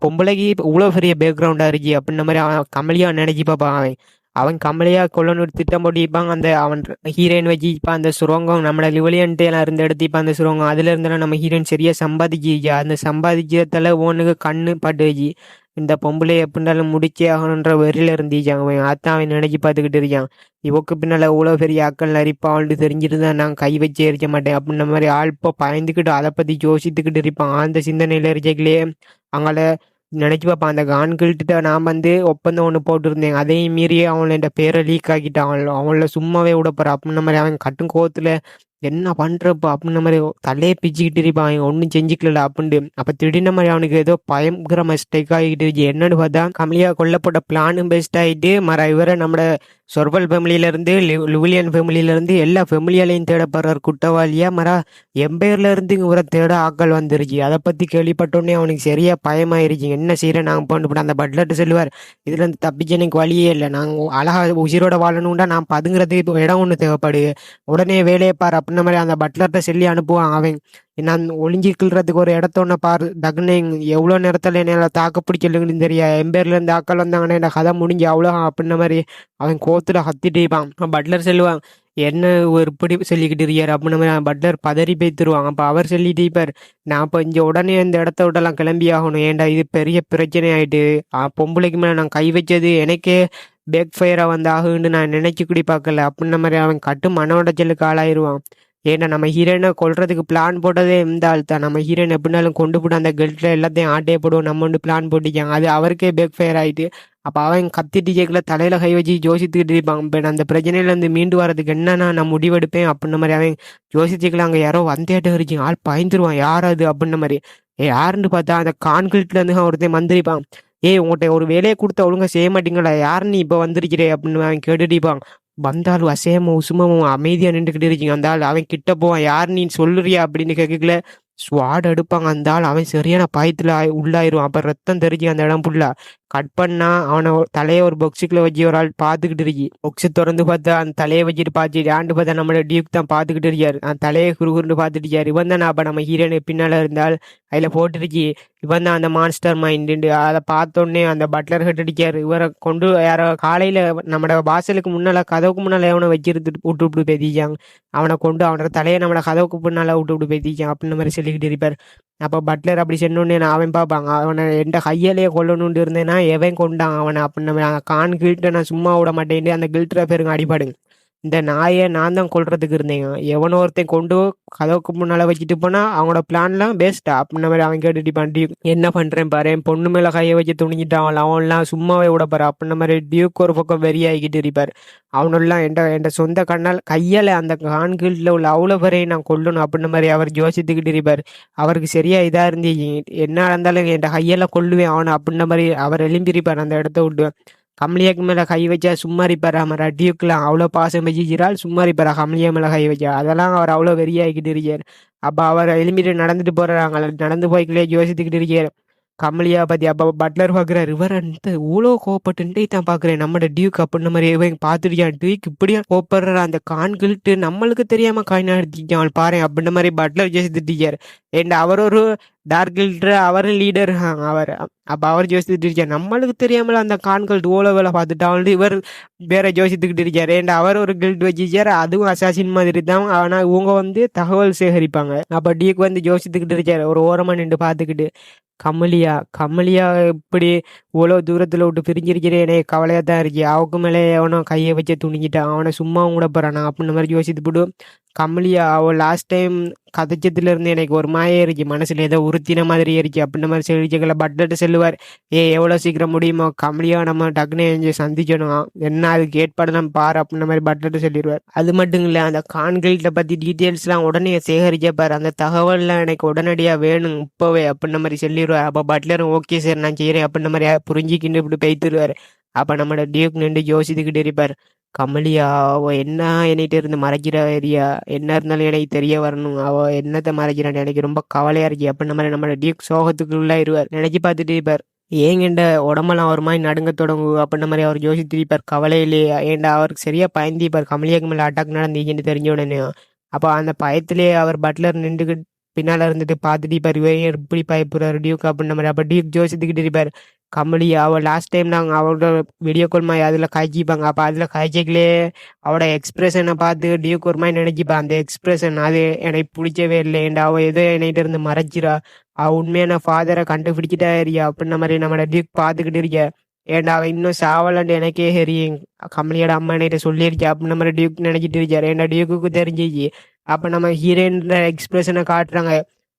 பொம்பளைக்கு இவ்வளோ பெரிய பேக்ரவுண்டா இருக்கு அப்படின்ன மாதிரி அவன் கமலியா நினைச்சு பார்ப்பான். அவன் கமலையா கொல்லணும் திட்டம் போட்டிப்பாங்க. அந்த அவன் ஹீரோயின் வச்சுப்பான். அந்த சுரங்கம் நம்மளை லிவலியன்ட்டு எல்லாம் இருந்து எடுத்துப்பான் அந்த சுரங்கம். அதுல இருந்தாலும் நம்ம ஹீரோயின் சரியா சம்பாதிச்சிருச்சா, அந்த சம்பாதிச்சதால ஓனுக்கு கண்ணு பட்டு வச்சு இந்த பொம்பளை எப்படினாலும் முடிச்சே ஆகணுன்ற வெறியில இருந்துச்சாங்க. அவன் அதான் அவன் நினைச்சு பார்த்துக்கிட்டு இருக்கான். இவக்கு பின்னால இவ்வளோ பெரிய ஆக்கள் அரிப்பாள்னு தெரிஞ்சிருந்தா நான் கை வச்சு எரிக்க மாட்டேன் அப்படின்ன மாதிரி ஆள் இப்போ பயந்துக்கிட்டு அதை பத்தி யோசித்துக்கிட்டு இருப்பான். அந்த சிந்தனையில இருக்கலையே அவங்கள நினைச்சு பார்ப்பான். அந்த கான்கிட்ட நான் வந்து ஒப்பந்தம் ஒன்று போட்டுருந்தேன், அதையும் மீறியே அவன் என் பேரை லீக் ஆக்கிட்டான், அவங்கள சும்மாவே விட போறான் அப்படின்ன மாதிரி அவன் கட்டும் கோவத்துல என்ன பண்றப்ப அப்படின்ன மாதிரி தலையை பிச்சுக்கிட்டு இருப்பான், ஒன்றும் செஞ்சுக்கல அப்படின்ட்டு. அப்ப திடீர்னு மாதிரி அவனுக்கு ஏதோ பயங்கர மிஸ்டேக் ஆகிட்டு இருக்கு. என்னன்னு பார்த்தா கமலியா கொல்லப்பட்ட பிளானும் பெஸ்ட் ஆயிட்டு இவரை நம்ம சொர்பல் ஃபேமிலியில இருந்து லுவிலியன் ஃபேமிலியில இருந்து எல்லா ஃபேமிலியாலையும் தேடப்படுறார் குற்றவாளியா எம்பையர்ல இருந்து இவரை தேட ஆட்கள் வந்துருச்சு. அதை பத்தி கேள்விப்பட்டோடனே அவனுக்கு சரியா பயமாயிருச்சு. என்ன செய்யறேன் நாங்கள் போட்டு அந்த பட்லர்ட்டு சொல்லுவார், இதுல இருந்து தப்பிச்சு எனக்கு வழியே இல்லை, நாங்கள் அழகா உயிரோட வாழணும்டா நான் பதுங்குறதுக்கு இப்போ இடம் ஒன்று தேவைப்படுது, உடனே வேலையை பாரு அப்படின்ன மாதிரி அந்த பட்லர்கிட்ட சொல்லி அனுப்புவான். அவன் நான் ஒளிஞ்சிக்கிறதுக்கு ஒரு இடத்த ஒன்று பாரு டக்குன்னு, எவ்வளோ நேரத்தில் என்ன தாக்க பிடிக்கலன்னு தெரியா, எம்பேர்ல இருந்து ஆக்கள் வந்தாங்கன்னா என்ன கதை முடிஞ்சு அவ்வளோ அப்படின்ன மாதிரி அவன் கோத்துல கத்திட்டு இருப்பான். பட்லர் சொல்லுவான், என்ன ஒரு இப்படி சொல்லிக்கிட்டு இருக்காரு அப்படின்ன மாதிரி பட்லர் பதறி பேத்துருவாங்க. அப்போ அவர் சொல்லிட்டு இருப்பார், நான் இப்போ இங்கே உடனே இந்த இடத்த விட்டெல்லாம் கிளம்பி ஆகணும், ஏன்டா இது பெரிய பிரச்சனை ஆயிட்டு, பொம்பளைக்கு மேலே நான் கை வச்சது எனக்கே பேக் ஃபயராக வந்து ஆகுன்னு நான் நினைச்சு கூடி பார்க்கல அப்படின்ன மாதிரி அவன் கட்டு மன உடைச்சலுக்கு ஆளாயிருவான். ஏன்னா நம்ம ஹீரோயினை கொல்றதுக்கு பிளான் போட்டதே இந்த ஆள் தான். நம்ம ஹீரோயின் எப்படினாலும் கொண்டு போட்டு அந்த கெல்ட்ல எல்லாத்தையும் ஆட்டையே போடுவோம் நம்ம வந்து பிளான் போட்டிக்காங்க, அது அவருக்கே பேக் ஃபயர் ஆயிட்டு. அப்போ அவன் கத்திட்டு கேட்கல தலையில கை வச்சு யோசித்துக்கிட்டு இருப்பான். இப்போ நான் அந்த பிரச்சனையிலேருந்து மீண்டு வரதுக்கு என்னன்னா நான் முடிவெடுப்பேன் அப்படின்ன மாதிரி அவன் யோசிச்சுக்கலாம். அங்கே யாரோ வந்தேட்ட இருந்துச்சு, ஆள் பயந்துருவான், யார் அது அப்படின்ன மாதிரி. யாருன்னு பார்த்தா அந்த கான்கிரீட்ல இருந்து ஒருத்தன் வந்திருப்பான். உங்கள்கிட்ட ஒரு வேலையை கொடுத்த ஒழுங்கா செய்ய மாட்டீங்களா, யாருன்னு இப்போ வந்திருக்கிறே அப்படின்னு அவன் கேட்டுட்டு வந்தாலும் அசையமும் உசுமமும் அமைதியா நின்றுக்கிட்டு இருக்கீங்க. அந்த ஆள் அவன் கிட்ட போவான், யார் நீ சொல்லுறியா அப்படின்னு கேட்கல, ஸ்வாட் எடுப்பாங்க. அந்த ஆள் அவன் சரியான பயத்துல உள்ளாயிருவான். அப்ப ரத்தம் தெரிஞ்சு அந்த இடம் ஃபுல்லா கட் பண்ணா அவனை தலையை ஒரு பொக்ஸுக்குள்ள வச்சு ஒரு ஆள் பார்த்துக்கிட்டு இருக்கி. பொக்ஸு திறந்து பார்த்தா அந்த தலையை வச்சுட்டு பார்த்துட்டு ஆண்டு பார்த்தா நம்மளோட டியூக் தான் பார்த்துக்கிட்டு இருக்காரு. அந்த தலையை குறுகுறுன்னு பார்த்துட்டு இருக்காரு. இவன் தான் அப்ப நம்ம ஹீரோயின் பின்னால இருந்தால் அதில் போட்டுருச்சு, இவன் தான் அந்த மான்ஸ்டர் மைண்டு. அதை பார்த்தோன்னே அந்த பட்லர் ஹெட் அடிக்காரு. இவரை கொண்டு யாரோ காலையில நம்மளோட வாசலுக்கு முன்னால கதவுக்கு முன்னால எவனை வச்சிருந்து விட்டு பேத்திச்சாங்க, அவனை கொண்டு அவனோட தலையை நம்மளோட கதவுக்கு முன்னால விட்டு பேத்திச்சான் அப்படின்னு மாதிரி சொல்லிக்கிட்டு இருப்பார். அப்போ பட்லர் அப்படி சொன்னோன்னே நான் அவன் பார்ப்பாங்க, அவனை எந்த கையாலேயே கொல்லணும்னு இருந்தேன்னா எவன் கொண்டான் அவனை அப்படின்னு கான் கில்ட்டை நான் சும்மா விட மாட்டேன், அந்த கில்ட்டுற பேருங்க அடிபாடுங்க, இந்த நாயை நான் தான் கொல்றதுக்கு இருந்தேங்க, எவனோ ஒருத்தன் கொண்டு கதவுக்கு முன்னால வச்சுட்டு போனா அவனோட பிளான்லாம் பேஸ்டா அப்படின்ன மாதிரி அவன் கேட்டுட்டு பண்ணி என்ன பண்றேன் பாரு, என் பொண்ணு மேல கையை வச்சு துணிஞ்சிட்டான், அவன்லாம் சும்மாவே விட பாரு அப்படின்ன மாதிரி டியூக் ஒரு பக்கம் வெறியாகிக்கிட்டு இருப்பார். அவனெல்லாம் என் சொந்த கண்ணால் கையால அந்த கான்கில்ட்ல உள்ள அவ்வளோ பேரையும் நான் கொல்லணும் அப்படின்ன மாதிரி அவர் யோசித்துக்கிட்டு இருப்பார். அவருக்கு சரியா இதா இருந்து என்ன இருந்தாலும் என் கையால கொல்லுவேன் அவனை அப்படின்ன மாதிரி அவர் எழும்பியிருப்பார் அந்த இடத்த விட்டு. கமலியாக்கு மேல கை வச்சா சும்மா இருப்பாரா டியூக்லாம் அவ்வளோ பாசம் வச்சுக்கிறாள், சும்மா இருப்பாரா கமலியா மேல கை வச்சா, அதெல்லாம் அவர் அவ்வளோ வெறியாகிக்கிட்டு இருக்கார். அப்போ அவர் எழும்பிட்டு நடந்துட்டு போறாங்க, நடந்து போய்க்கிட்டே யோசித்துக்கிட்டு இருக்கார் கமலியா பத்தி. அப்போ பட்லர் பாக்குறாரு, இவர் அந்த இவ்வளோ கோவப்பட்டுன்ட்டு தான் பாக்குறேன் நம்ம டியூக் அப்படின்ன மாதிரி இவன் பார்த்துருக்கான், டியூக் இப்படியா கோப்படுற அந்த கான்கில்ட்டு நம்மளுக்கு தெரியாம காயினா எடுத்திருக்கான் பாரு அப்படின்ன மாதிரி பட்லர் யோசித்துட்டு இருக்காரு. ஏண்டா அவர் ஒரு டார்க் கில்டர், அவரும் லீடர் அவர். அப்போ அவர் யோசித்துட்டு இருக்கார், நம்மளுக்கு தெரியாமல அந்த கான்கில்ட் ஓலோ வேலை பார்த்துட்டான் இவர் வேற யோசித்துக்கிட்டு இருக்காரு. ஏண்டா அவர் ஒரு கில்ட் வச்சுச்சார், அதுவும் அசாசின் மாதிரி தான், ஆனா இவங்க வந்து தகவல் சேகரிப்பாங்க. அப்போ டியூக் வந்து யோசித்துக்கிட்டு இருக்காரு ஒரு ஓரமா நின்று பார்த்துக்கிட்டு. கமலியா இப்படி இவ்வளோ தூரத்தில் விட்டு பிரிஞ்சிருக்கிறே எனக்கு கவலையாக தான் இருக்கு, அவக்கு மேலே எவனோ கையை வச்சு துணிக்கிட்டான், அவனை சும்மாவும் கூட போகிறானா அப்படின்ன மாதிரி யோசித்து போட்டு கமலியா அவள் லாஸ்ட் டைம் கதைச்சதுல இருந்து எனக்கு ஒரு மாயே இருக்கு, மனசுல ஏதோ உறுத்தின மாதிரி இருக்கு அப்படின்ன மாதிரி சொல்லிச்சுக்கல. பட்லட்டு சொல்லுவார், எவ்வளோ சீக்கிரம் முடியுமோ கமலியா நம்ம டக்குனு சந்திச்சணும், என்ன அதுக்கு ஏற்பாடு நம்ம பாரு அப்படின்ன மாதிரி பட்லட்டு சொல்லிடுவார். அது மட்டும் இல்லை, அந்த கான்கிரீட்டை பற்றி டீட்டெயில்ஸ்லாம் உடனே சேகரிச்சப்பார், அந்த தகவல்லாம் எனக்கு உடனடியாக வேணும் இப்போவே அப்படின்ன மாதிரி சொல்லிடுவார். அப்போ பட்லரும் ஓகே சார் நான் செய்கிறேன் அப்படின்ன மாதிரி புரிஞ்சுக்கிட்டு இப்படி பேய்த்துருவார். அப்போ நம்மளோட டியூக் நின்று யோசித்துக்கிட்டு இருப்பார், கமலியா அவ என்ன என்கிட்ட இருந்து மறைக்கிற ஏரியா, என்ன இருந்தாலும் எனக்கு தெரிய வரணும், அவ என்னத்தை மறைக்கிறான்னு எனக்கு ரொம்ப கவலையா இருக்கு அப்படின்ன மாதிரி நம்ம டியூக் சோகத்துக்குள்ளாயிருவார். நினைச்சு பார்த்துட்டு இருப்பார், ஏங்கண்ட உடம்பெல்லாம் ஒரு மாதிரி நடுங்க தொடங்கும் அப்படின்ன மாதிரி அவர் யோசித்திருப்பார் கவலையிலே. ஏண்டா அவருக்கு சரியா பயந்திப்பார் கமலியாக்கு மேலே அட்டாக் நடந்தீங்கன்னு தெரிஞ்ச உடனே. அப்போ அந்த பயத்திலே அவர் பட்லர் நின்று பின்னால இருந்துட்டு பார்த்துட்டு இருப்பார், இவன் எப்படி பயப்படுறாரு டியூக் அப்படின்ன மாதிரி. அப்போ டியூக் யோசித்துக்கிட்டு இருப்பார், கமலி அவள் லாஸ்ட் டைம் நாங்கள் அவளோட வீடியோ கால் மாதிரி அதில் காய்ச்சிப்பாங்க, அப்போ அதில் காய்ச்சிக்கலே அவளோட எக்ஸ்பிரஷனை பார்த்து டியூக் ஒரு மாதிரி நினைச்சிப்பான், அந்த எக்ஸ்பிரஷன் அது எனக்கு பிடிச்சவே இல்லை, ஏண்டா அவள் ஏதோ என்கிட்ட இருந்து மறைச்சிரா, அவள் உண்மையான ஃபாதரை கண்டுபிடிச்சிட்டா ஏரியா அப்படின்ன மாதிரி நம்மளோட டியூக் பார்த்துக்கிட்டு இருக்க. ஏண்டா அவன் இன்னும் சாவலான்னு எனக்கே தெரியும், கமலியோட அம்மா என்கிட்ட சொல்லியிருக்கா அப்படின்ன மாதிரி டியூக் நினைச்சிட்டு இருக்காரு. ஏண்டா டியூக்கு தெரிஞ்சிச்சு. அப்போ நம்ம ஹீரோயின்ற எக்ஸ்பிரஷனை காட்டுறாங்க,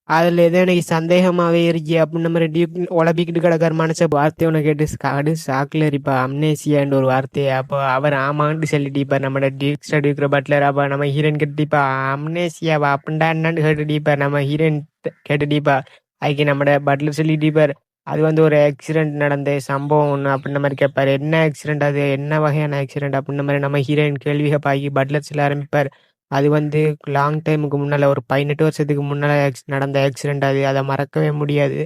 அதில் ஏதோ எனக்கு சந்தேகமாகவே இருக்கி அப்படின்ற மாதிரி டியூக் உழப்பிக்கிட்டு கிடக்கார் மனசை வார்த்தையை கேட்டு கடு சாக்கில் இருப்பா அம்னேசியான்ற ஒரு வார்த்தையை. அப்போ அவர் ஆமான்ட்டு சொல்லிட்டிப்பார் நம்ம டியூக்ஸ்டா டியூக்கிற பட்லர். அப்போ நம்ம ஹீரோயின் கேட்டுட்டிப்பா அம்னேசியாவா அப்படின்டா என்னன்னு கேட்டுட்டிப்பார் நம்ம ஹீரோயின் கேட்டுட்டிப்பா. அதுக்கு நம்ம பட்லர் சொல்லிட்டிப்பார் அது வந்து ஒரு ஆக்சிடென்ட் நடந்த சம்பவம் ஒன்று அப்படின்ற மாதிரி கேட்பார். என்ன ஆக்சிடென்ட், அது என்ன வகையான ஆக்சிடென்ட் அப்படின்ற மாதிரி நம்ம ஹீரோயின் கேள்வி கேட்பாக்கி பட்லர் சொல்ல ஆரம்பிப்பார். அது வந்து லாங் டைமுக்கு முன்னால ஒரு 18 வருஷத்துக்கு முன்னால நடந்த ஆக்சிடென்ட் அது. அத மறக்கவே முடியாது.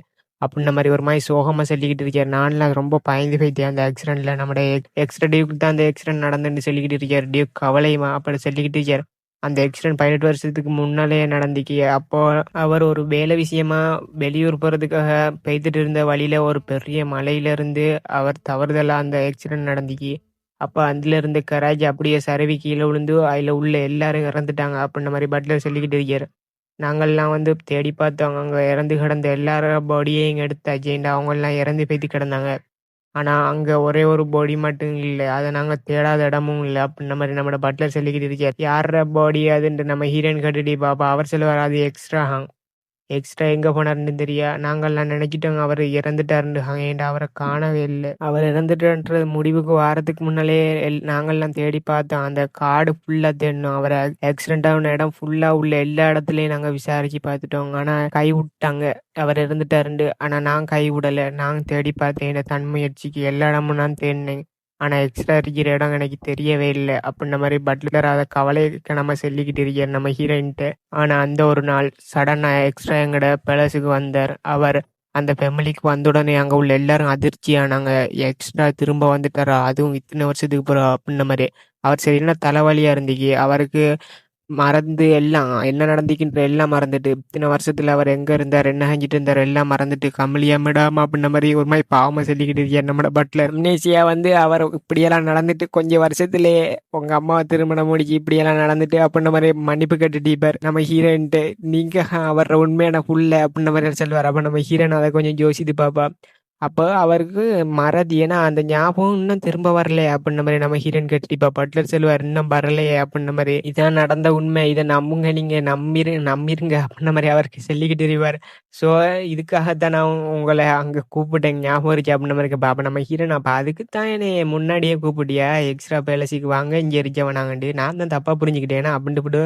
அப்டின்ன மாரி ஒரு மாரி சோகமா சொல்லிக்கிட்டு இருக்காரு. நான்லாம் ரொம்ப பயந்து போயிட்டேன் அந்த ஆக்சிடென்ட்ல. நம்முடைய எக்ஸ்ட்ரா டியூக்கு தான் அந்த ஆக்சிடென்ட் நடந்துன்னு சொல்லிக்கிட்டு இருக்காரு. டியூக் கவலையுமா அப்படி சொல்லிக்கிட்டு இருக்காரு. அந்த ஆக்சிடென்ட் 18 வருஷத்துக்கு முன்னாலயே நடந்துச்சு. அப்போ அவர் ஒரு வேலை விஷயமா வெளியூர் போறதுக்காக போய்த்துட்டு இருந்த வழியில ஒரு பெரிய மலையிலிருந்து அவர் தவறுதலா அந்த ஆக்சிடென்ட் நடந்துச்சு. அப்ப அதுல இருந்த கராஜ் அப்படியே சருவி கீழ விழுந்து, அதுல உள்ள எல்லாரும் இறந்துட்டாங்க அப்படின்ற மாரி பட்லர் சொல்லிக்கிட்டு இருக்காரு. நாங்கல்லாம் வந்து தேடி பார்த்தோம். அங்க இறந்து கிடந்த எல்லார பாடியையும் எடுத்தாச்சுன்டு அவங்கலாம் இறந்து போய்த்து கிடந்தாங்க. ஆனா, அங்க ஒரே ஒரு பாடி மட்டும் இல்ல. அத நாங்க தேடாத இடமும் இல்ல. அப்படின்ற மாரி நம்மோட பட்லர் சொல்லிக்கிட்டு இருக்காரு. யார்ரா பாடி அதுன்ட்டு நம்ம ஹீரோயின் கேட்டுட்டு பாப்பா. அவர் சொல்லுவாரு அது எக்ஸ்ட்ரா. எக்ஸ்ட்ரா எங்க போனாருன்னு தெரியா. நாங்கல்லாம் நினைச்சிட்டோங்க அவரு இறந்துட்டாருன்னு. ஏன்டா அவர காணவே இல்ல. அவர் இறந்துட்டாருன்ற முடிவுக்கு வாரத்துக்கு முன்னாலே நாங்கல்லாம் தேடி பார்த்தோம். அந்த காடு ஃபுல்லா தேடினோம். அவர ஆக்சிடென்ட் ஆன இடம் ஃபுல்லா உள்ள எல்லா இடத்துலயும் நாங்க விசாரிச்சு பார்த்துட்டோம். ஆனா கைவிட்டாங்க. அவர் இறந்துட்டாருண்டு. ஆனா நான் கைவிடல. நான் தேடி பார்த்தேன். என் தன் முயற்சிக்கு எல்லா இடமும் நான் தேடினேன். ஆனா எக்ஸ்ட்ரா இருக்கிற இடம் எனக்கு தெரியவே இல்ல. அப்படின்ன மாரி பட்லர் அத கவலைக்கிடமா சொல்லிக்கிட்டு இருக்காரு நம்ம ஹீரோயின்ட்ட. ஆனா அந்த ஒரு நாள் சடனா எக்ஸ்ட்ரா எங்கட பேலஸுக்கு வந்தார். அவர் அந்த ஃபேமிலிக்கு வந்த உடனே அங்க உள்ள எல்லாரும் அதிர்ச்சியானாங்க. எக்ஸ்ட்ரா திரும்ப வந்துட்டாரா? அதுவும் இத்தனை வருஷத்துக்கு பிறகு அப்படின்ன மாரி. அவர் சரியான தலைவலியா இருந்துச்சு. அவருக்கு மறந்து எல்லாம் என்ன நடந்துச்சுன்ற எல்லாம் மறந்துட்டு, இத்தனை வருஷத்துல அவர் எங்க இருந்தார், என்ன செஞ்சுட்டு இருந்தார் எல்லாம் மறந்துட்டு, கம்முனியா மேடம் அப்படின்ன மாரி ஒரு மாரி பாவமா சொல்லிக்கிட்டு இருக்காரு நம்மட பட்லர். அம்னேசியா வந்து அவர் இப்படியெல்லாம் நடந்துட்டு கொஞ்சம் வருஷத்திலேயே உங்க அம்மாவை திருமணம் முடிச்சு இப்படியெல்லாம் நடந்துட்டு அப்படின்ன மாரி மன்னிப்பு கேட்டுட்டு நம்ம ஹீரோயின்ட்டு. நீங்க அவர உண்மையான புள்ள அப்படின்ன மாரி சொல்லுவார். அப்ப நம்ம ஹீரோயின் அதை கொஞ்சம் யோசித்து பாப்பா. அப்போ அவருக்கு மறதி. ஏன்னா அந்த ஞாபகம் இன்னும் திரும்ப வரலையே அப்படின்ன மாரி நம்ம ஹீரோயின் கேட்டுட்டிப்பா. பட்லர் சொல்லுவார் இன்னும் வரலையே அப்படின்ன மாரி. இதான் நடந்த உண்மை. இதை நம்புங்க, நீங்க நம்பிருங்க அப்படின்ன மாரி அவருக்கு சொல்லிக்கிட்டு இருப்பார். ஸோ இதுக்காகத்தான் நான் உங்களை அங்க கூப்பிட்டேன். ஞாபகம் இருக்கு அப்படின்ன மாரி கேட்பா. அப்ப நம்ம ஹீரோயின் அப்ப அதுக்குத்தான் என்னைய முன்னாடியே கூப்பிட்டியா? எக்ஸ்ட்ரா பேலஸுக்கு வாங்க இங்க இருக்க வேணாங்கண்டு. நான் தான் தப்பா புரிஞ்சுக்கிட்டேனா அப்படின்ட்டு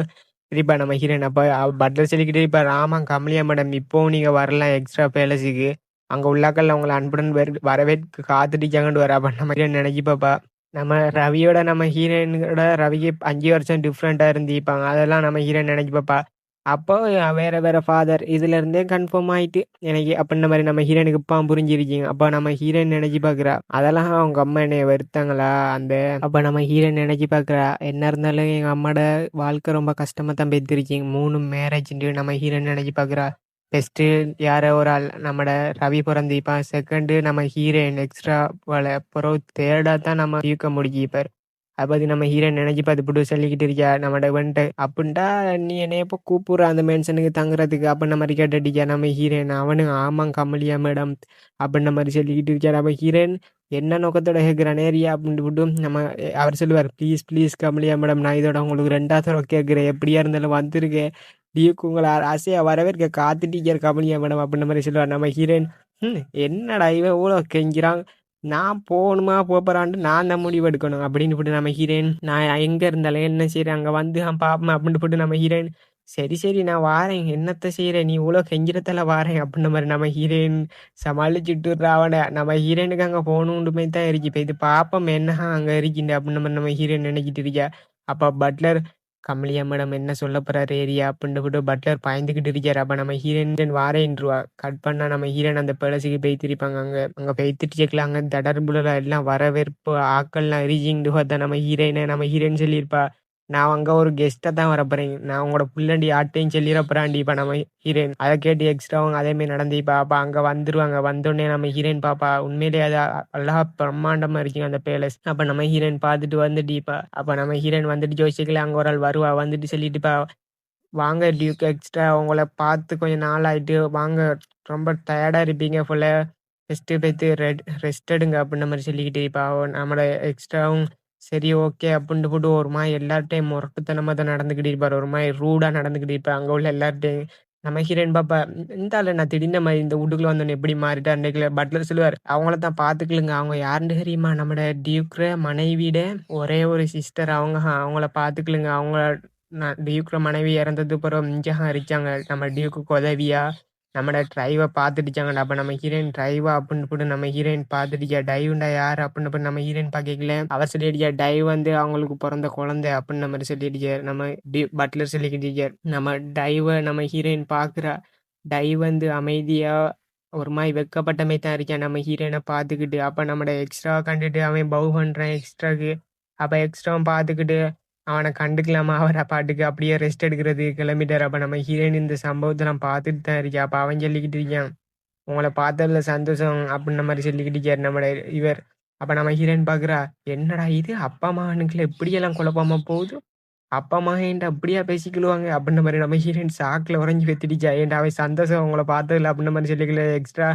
இருப்பா நம்ம ஹீரோயின். அப்ப பட்லர் சொல்லிக்கிட்டே இருப்பார். ஆமா கமலியா மேடம், இப்பவும் நீங்க வரலாம் எக்ஸ்ட்ரா பேலஸுக்கு. அங்க உள்ளாக்கள் உங்கள அன்புடன் வரவேற்க காத்துட்டிருக்காங்கன்னு வர. அப்ப நம்ம ஹீரோயின் நினைச்சு பாப்பா. நம்ம ரவியோட நம்ம ஹீரோயினோட ரவிக்கு 5 வருஷம் டிஃப்ரெண்ட்டா இருந்திருப்பாங்க. அதெல்லாம் நம்ம ஹீரோயின் நினைச்சு பாப்பா. அப்போ வேற வேற ஃபாதர் இதுல இருந்தே கன்ஃபார்ம் ஆயிட்டு எனக்கு அப்படின்ன மாரி நம்ம ஹீரோயினுக்கு இப்ப புரிஞ்சிருக்கீங்க. அப்ப நம்ம ஹீரோயின் நினைச்சு பாக்குறா. அதெல்லாம் அவங்க அம்மா என்னைய வெறுத்தாங்களா? அந்த அப்ப நம்ம ஹீரோயின் நினைச்சு பாக்குறா. என்ன இருந்தாலும் எங்க அம்மாட வாழ்க்கை ரொம்ப கஷ்டமா தான் போய்த்திருக்கீங்க. 3 மேரேஜ்ன்ட்டு நம்ம ஹீரோயின் நினைச்சு பாக்குறா. ஃபர்ஸ்ட்டு யாரோ ஒரு ஆள் நம்மட ரவி பொறந்திருப்பான். செகண்டு நம்ம ஹீரோயின் எக்ஸ்ட்ரா போல. அப்புறம் தேர்டா தான் நம்ம இருக்க முடியும் இப்ப. அத பத்தி நம்ம ஹீரோயின் நினைச்சு பார்த்துப்புட்டு சொல்லிக்கிட்டு இருக்கியா நம்மட இவன்ட்ட. அப்புட்ன்டா நீ என்னைய எப்போ கூப்பிடுற அந்த மென்ஷனுக்கு தங்குறதுக்கு அப்படின்ன மாரி கேட்டுட்டிருக்கியா நம்ம ஹீரோயின். அவனும் ஆமாம் கமலியா மேடம் அப்படின்ன மாரி சொல்லிக்கிட்டு இருக்கியா நம்ம ஹீரோயின். என்ன நோக்கத்தோட கேட்குறான் நேரியா அப்படின்ட்டு நம்ம அவர் சொல்லுவார் ப்ளீஸ் ப்ளீஸ் கமலியா மேடம், நான் இதோட உங்களுக்கு 2வது தடவை கேட்குறேன். எப்படியா இருந்தாலும் வந்திருக்கேன். டியூக் உங்கள ஆசையா வரவேற்க காத்துட்டிருக்கார் கமலியா மேடம் அப்படின்ன மாரி சொல்லுவார் நம்ம ஹீரோயின். என்னடா இவன் இவ்வளோ கெஞ்சுறான். நான் போகணுமா போப்போறான்ட்டு நான் தான் முடிவு எடுக்கணும் அப்படின்னு போட்டு நம்ம ஹீரோயின். நான் எங்க இருந்தாலும் என்ன செய்றேன் அங்க வந்து பாப்போம் அப்படின்னு போட்டு நம்ம ஹீரோயின். சரி சரி நான் வாரேன். என்னத்த செய்றேன் நீ இவ்வளோ கெஞ்சுறதால வாரேன் அப்படின்ன மாரி நம்ம ஹீரோயின் சமாளிச்சுட்டுறா அவனை. நம்ம ஹீரோயினுக்கு அங்க போகணுன்னுமே தான் இருக்கு. இப்ப இது பாப்போம் என்ன அங்க இருக்கின்ற அப்படின்ன மாரி நம்ம ஹீரோயின் நினைச்சிட்டு இருக்கா. அப்ப பட்லர் கமலியா மேடம் என்ன சொல்ல போறாரு ஏரியா அப்படின்னு போட்டு பட்லர் பாய்ந்துகிட்டு இருக்காரு. அப்ப நம்ம ஹீரோயின் வாரேன்ருவா. கட் பண்ணா நம்ம ஹீரோயின் அந்த பேலஸுக்கு போய்த்திருப்பாங்க. அங்க அங்க போய்த்துட்டு கேட்கலாம். அங்க தடர்புடலா எல்லாம் வரவேற்பு ஆக்கள்லாம் இருக்கிண்டு பார்த்தா நம்ம ஹீரோயின் சொல்லியிருப்பா. நான் அங்க ஒரு கெஸ்ட்டா தான் வரப்போறேன். நான் உங்களோட புள்ளண்டி ஆட்டையும் சொல்லிடப்போறான்டி இப்ப நம்ம ஹீரோயின். அதை கேட்டு எக்ஸ்ட்ராவும் அதே மாதிரி நடந்துப்பா. அப்ப அங்க வந்துருவாங்க. வந்தோடனே நம்ம ஹீரோயின் பாப்பா. உண்மையிலேயே அது அழகா பிரம்மாண்டமா இருக்குங்க அந்த பேலஸ். அப்ப நம்ம ஹீரோயின் பார்த்துட்டு வந்துட்டுப்பா. அப்ப நம்ம ஹீரோயின் வந்துட்டு ஜோசிக்கல அங்க ஒரு ஆள் வருவா. வந்துட்டு சொல்லிட்டுப்பா. வாங்க டியூக் எக்ஸ்ட்ரா உங்கள பார்த்து கொஞ்சம் நாள் ஆயிட்டு. வாங்க ரொம்ப டயர்டா இருப்பீங்க போல. ஃபர்ஸ்ட்டு போய்த்து ரெஸ்ட் எடுங்க அப்படின்ன மாரி சொல்லிக்கிட்டு இருப்பா. நம்மட எக்ஸ்ட்ராவும் சரி ஓகே அப்புட்ன்ட்டு போட்டு ஒரு மாரி எல்லார்ட்டயும் முரட்டுத்தனமா தான் நடந்துக்கிட்டு இருப்பாரு. ஒரு மாரி ரூடா நடந்துக்கிட்டு இருப்பாரு அங்க உள்ள எல்லார்ட்டயும். நம்ம ஹீரோயின் பாப்பா, இந்த ஆளு நான் திடீர்னு நம்ம இந்த வீட்டுக்குள்ள வந்தோனே எப்படி மாறிட்டா அன்னைக்குல பட்லர் சொல்லுவாரு, "அவங்கள தான் பார்த்துக்கலுங்க. அவங்க யாருன்னு தெரியுமா? நம்மட டியூக்ர மனைவியிட ஒரே ஒரு சிஸ்டர் அவங்க. அவங்கள பார்த்துக்கலுங்க. அவங்க டியூக்ர மனைவி இறந்தது பிறகு இங்க அரிச்சாங்க. நம்ம டியூக்குக்கு உதவியா நம்மட ட்ரைவ பார்த்துடுச்சாங்கடா." அப்ப நம்ம ஹீரோயின் ட்ரைவா அப்படின்னு போட்டு நம்ம ஹீரோயின் பார்த்துடுச்சா. டைவ்ண்டா யாரு அப்படின்னு போட்டு நம்ம ஹீரோயின் பார்க்கல. அவர் சொல்லிடுச்சா, டைவ் வந்து அவங்களுக்கு பிறந்த குழந்தை அப்படின்னு மாதிரி சொல்லிடுச்சார். நம்ம பட்லர் சொல்லிக்கிட்டு நம்ம டைவ நம்ம ஹீரோயின் பார்க்குறா. டைவ் வந்து அமைதியா ஒரு மாரி வெட்கப்பட்ட மாரி தான் இருக்கான் நம்ம ஹீரோயின பார்த்துக்கிட்டு. அப்ப நம்மட எக்ஸ்ட்ராவ கண்டுட்டு அவன் பவ் பண்றான் எக்ஸ்ட்ராக்கு. அப்ப எக்ஸ்ட்ராவும் பார்த்துக்கிட்டு அவன கண்டுக்கலாமா அவர பாட்டுக்கு அப்படியே ரெஸ்ட் எடுக்கிறதுக்கு கிளம்பிட்டாரு. அப்ப நம்ம ஹீரோயின் இந்த சம்பவத்தெல்லாம் பார்த்துட்டு தான் இருக்கா. அப்ப அவன் சொல்லிக்கிட்டு இருக்கான், "உங்கள பார்த்ததுல சந்தோஷம்" அப்படின்ன மாரி சொல்லிக்கிட்டு இருக்காரு நம்மட இவர். அப்ப நம்ம ஹீரோயின் பார்க்குறா, "என்னடா இது அப்பா மகனுக்குள்ள இப்படியெல்லாம் குழப்பமா போகுது? அப்பா மகன் என்ட்ட அப்படியா பேசிக்கிடுவாங்க?" அப்படின்ற மாரி நம்ம ஹீரோயின் ஷாக்ல உறைஞ்சு போய் "ஏன்டா அவன் சந்தோஷம் உங்கள பார்த்ததுல" அப்படின்ற மாரி சொல்லிக்கல எக்ஸ்ட்ரா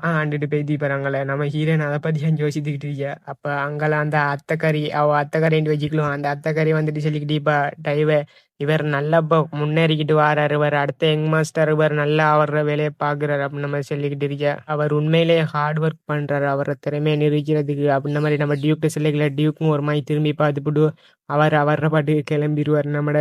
ஆண்டுட்டு பேத்திப்பாராங்களே. நம்ம ஹீரோயின் அத பத்தி தான் யோசிச்சுக்கிட்டு இருக்கா. அப்ப அங்கலாம் அந்த அத்தைக்காரி, அவ அத்தைக்காரின்ட்டு வச்சுக்கலாம். அந்த அத்தைக்காரி வந்துட்டு சொல்லிக்கிட்டு, "இப்ப டைவ இவர் நல்லா இப்ப முன்னேறிக்கிட்டு வாராரு. இவர் அடுத்த யங் மாஸ்டர். இவர் நல்லா அவர வேலைய பார்க்குறாரு" அப்படின்ற மாரி சொல்லிக்கிட்டு இருக்கா. அவர் உண்மையிலேயே ஹார்ட் ஒர்க் பண்றாரு. அவர திறமைய நிரூபிக்கிறதுக்கு அப்படின்ற மாரி நம்ம டியூக்ட்ட சொல்லிக்கல. டியூக்கும் ஒரு மாரி திரும்பி பார்த்துப்புட்டு அவர் அவர பாட்டுக்கு கிளம்பிருவாரு. நம்மட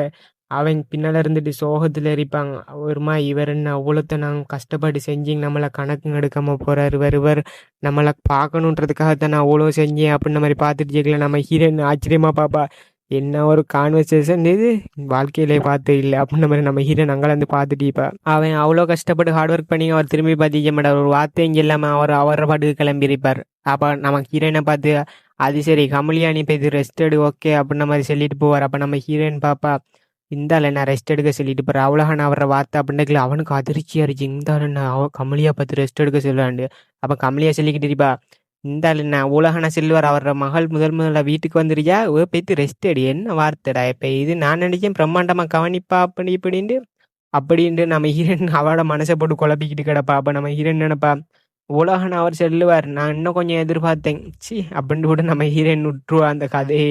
அவன் பின்னால இருந்துட்டு சோகத்துல இருப்பாங்க. ஒருமா இவர் என்ன அவ்வளோத்த நாங்க கஷ்டப்பட்டு செஞ்சீங்க, நம்மள கணக்கும் எடுக்காம போறாரு. இவர் நம்மள பார்க்கணுன்றதுக்காக தான் நான் அவ்வளோ செஞ்சேன் அப்படின்ற மாரி பார்த்துட்டு இருக்கல. நம்ம ஹீரோயின் ஆச்சரியமா பாப்பா. என்ன ஒரு கான்வர்சேஷன் இது! வாழ்க்கையிலே பார்த்தது இல்ல அப்படின்ற மாரி நம்ம ஹீரோயின் அங்கலேருந்து பார்த்துட்டு இப்ப. அவன் அவ்வளோ கஷ்டப்பட்டு ஹார்ட் ஒர்க் பண்ணி அவர் திரும்பி பார்த்திருக்க மாட்டார். ஒரு வார்த்தை இங்க இல்லாம அவர் அவர பாட்டுக்கு கிளம்பியிருப்பார். அப்ப நம்ம ஹீரோயின பார்த்து, "அது சரி கமலியா நீ போய் இது ரெஸ்ட் எடு ஓகே" அப்படின்ற மாரி சொல்லிட்டு போவார். அப்ப நம்ம ஹீரோயின் பாப்பா, "இந்த ஆளு என்ன ரெஸ்ட் எடுக்க சொல்லிட்டு போறா, அவ்வளோதான அவர வார்த்தை" அப்படின்னுக்கல. அவனுக்கு அதிர்ச்சியா இருந்துச்சு. இந்த ஆளு என்ன கமலியா பார்த்து ரெஸ்ட் எடுக்க சொல்றான்ட்டு. அப்ப கமலியா சொல்லிக்கிட்டு இருப்பா, "இந்த ஆளு என்ன உலகன செல்வர் அவர மகள் முதல் முதல்ல வீட்டுக்கு வந்துருக்கியா, போய்த்து ரெஸ்ட் எடு" என்ன வார்த்தைடா இப்ப இது? நான் நினைச்சேன் பிரம்மாண்டமா கவனிப்பா அப்படி இப்படின்ட்டு. அப்படின்ட்டு நம்ம ஹீரோயின் அவளோட மனசை போட்டு குழப்பிக்கிட்டு கிடப்பா. அப்ப நம்ம ஹீரோயின் நினைப்பா, உலகன்னு அவர் சொல்லுவார். நான் இன்னும் கொஞ்சம் எதிர்பார்த்தேன். ச்சீ! அப்படின்னு கூட நம்ம ஹீரோயின் விட்டுருவா அந்த கதையே.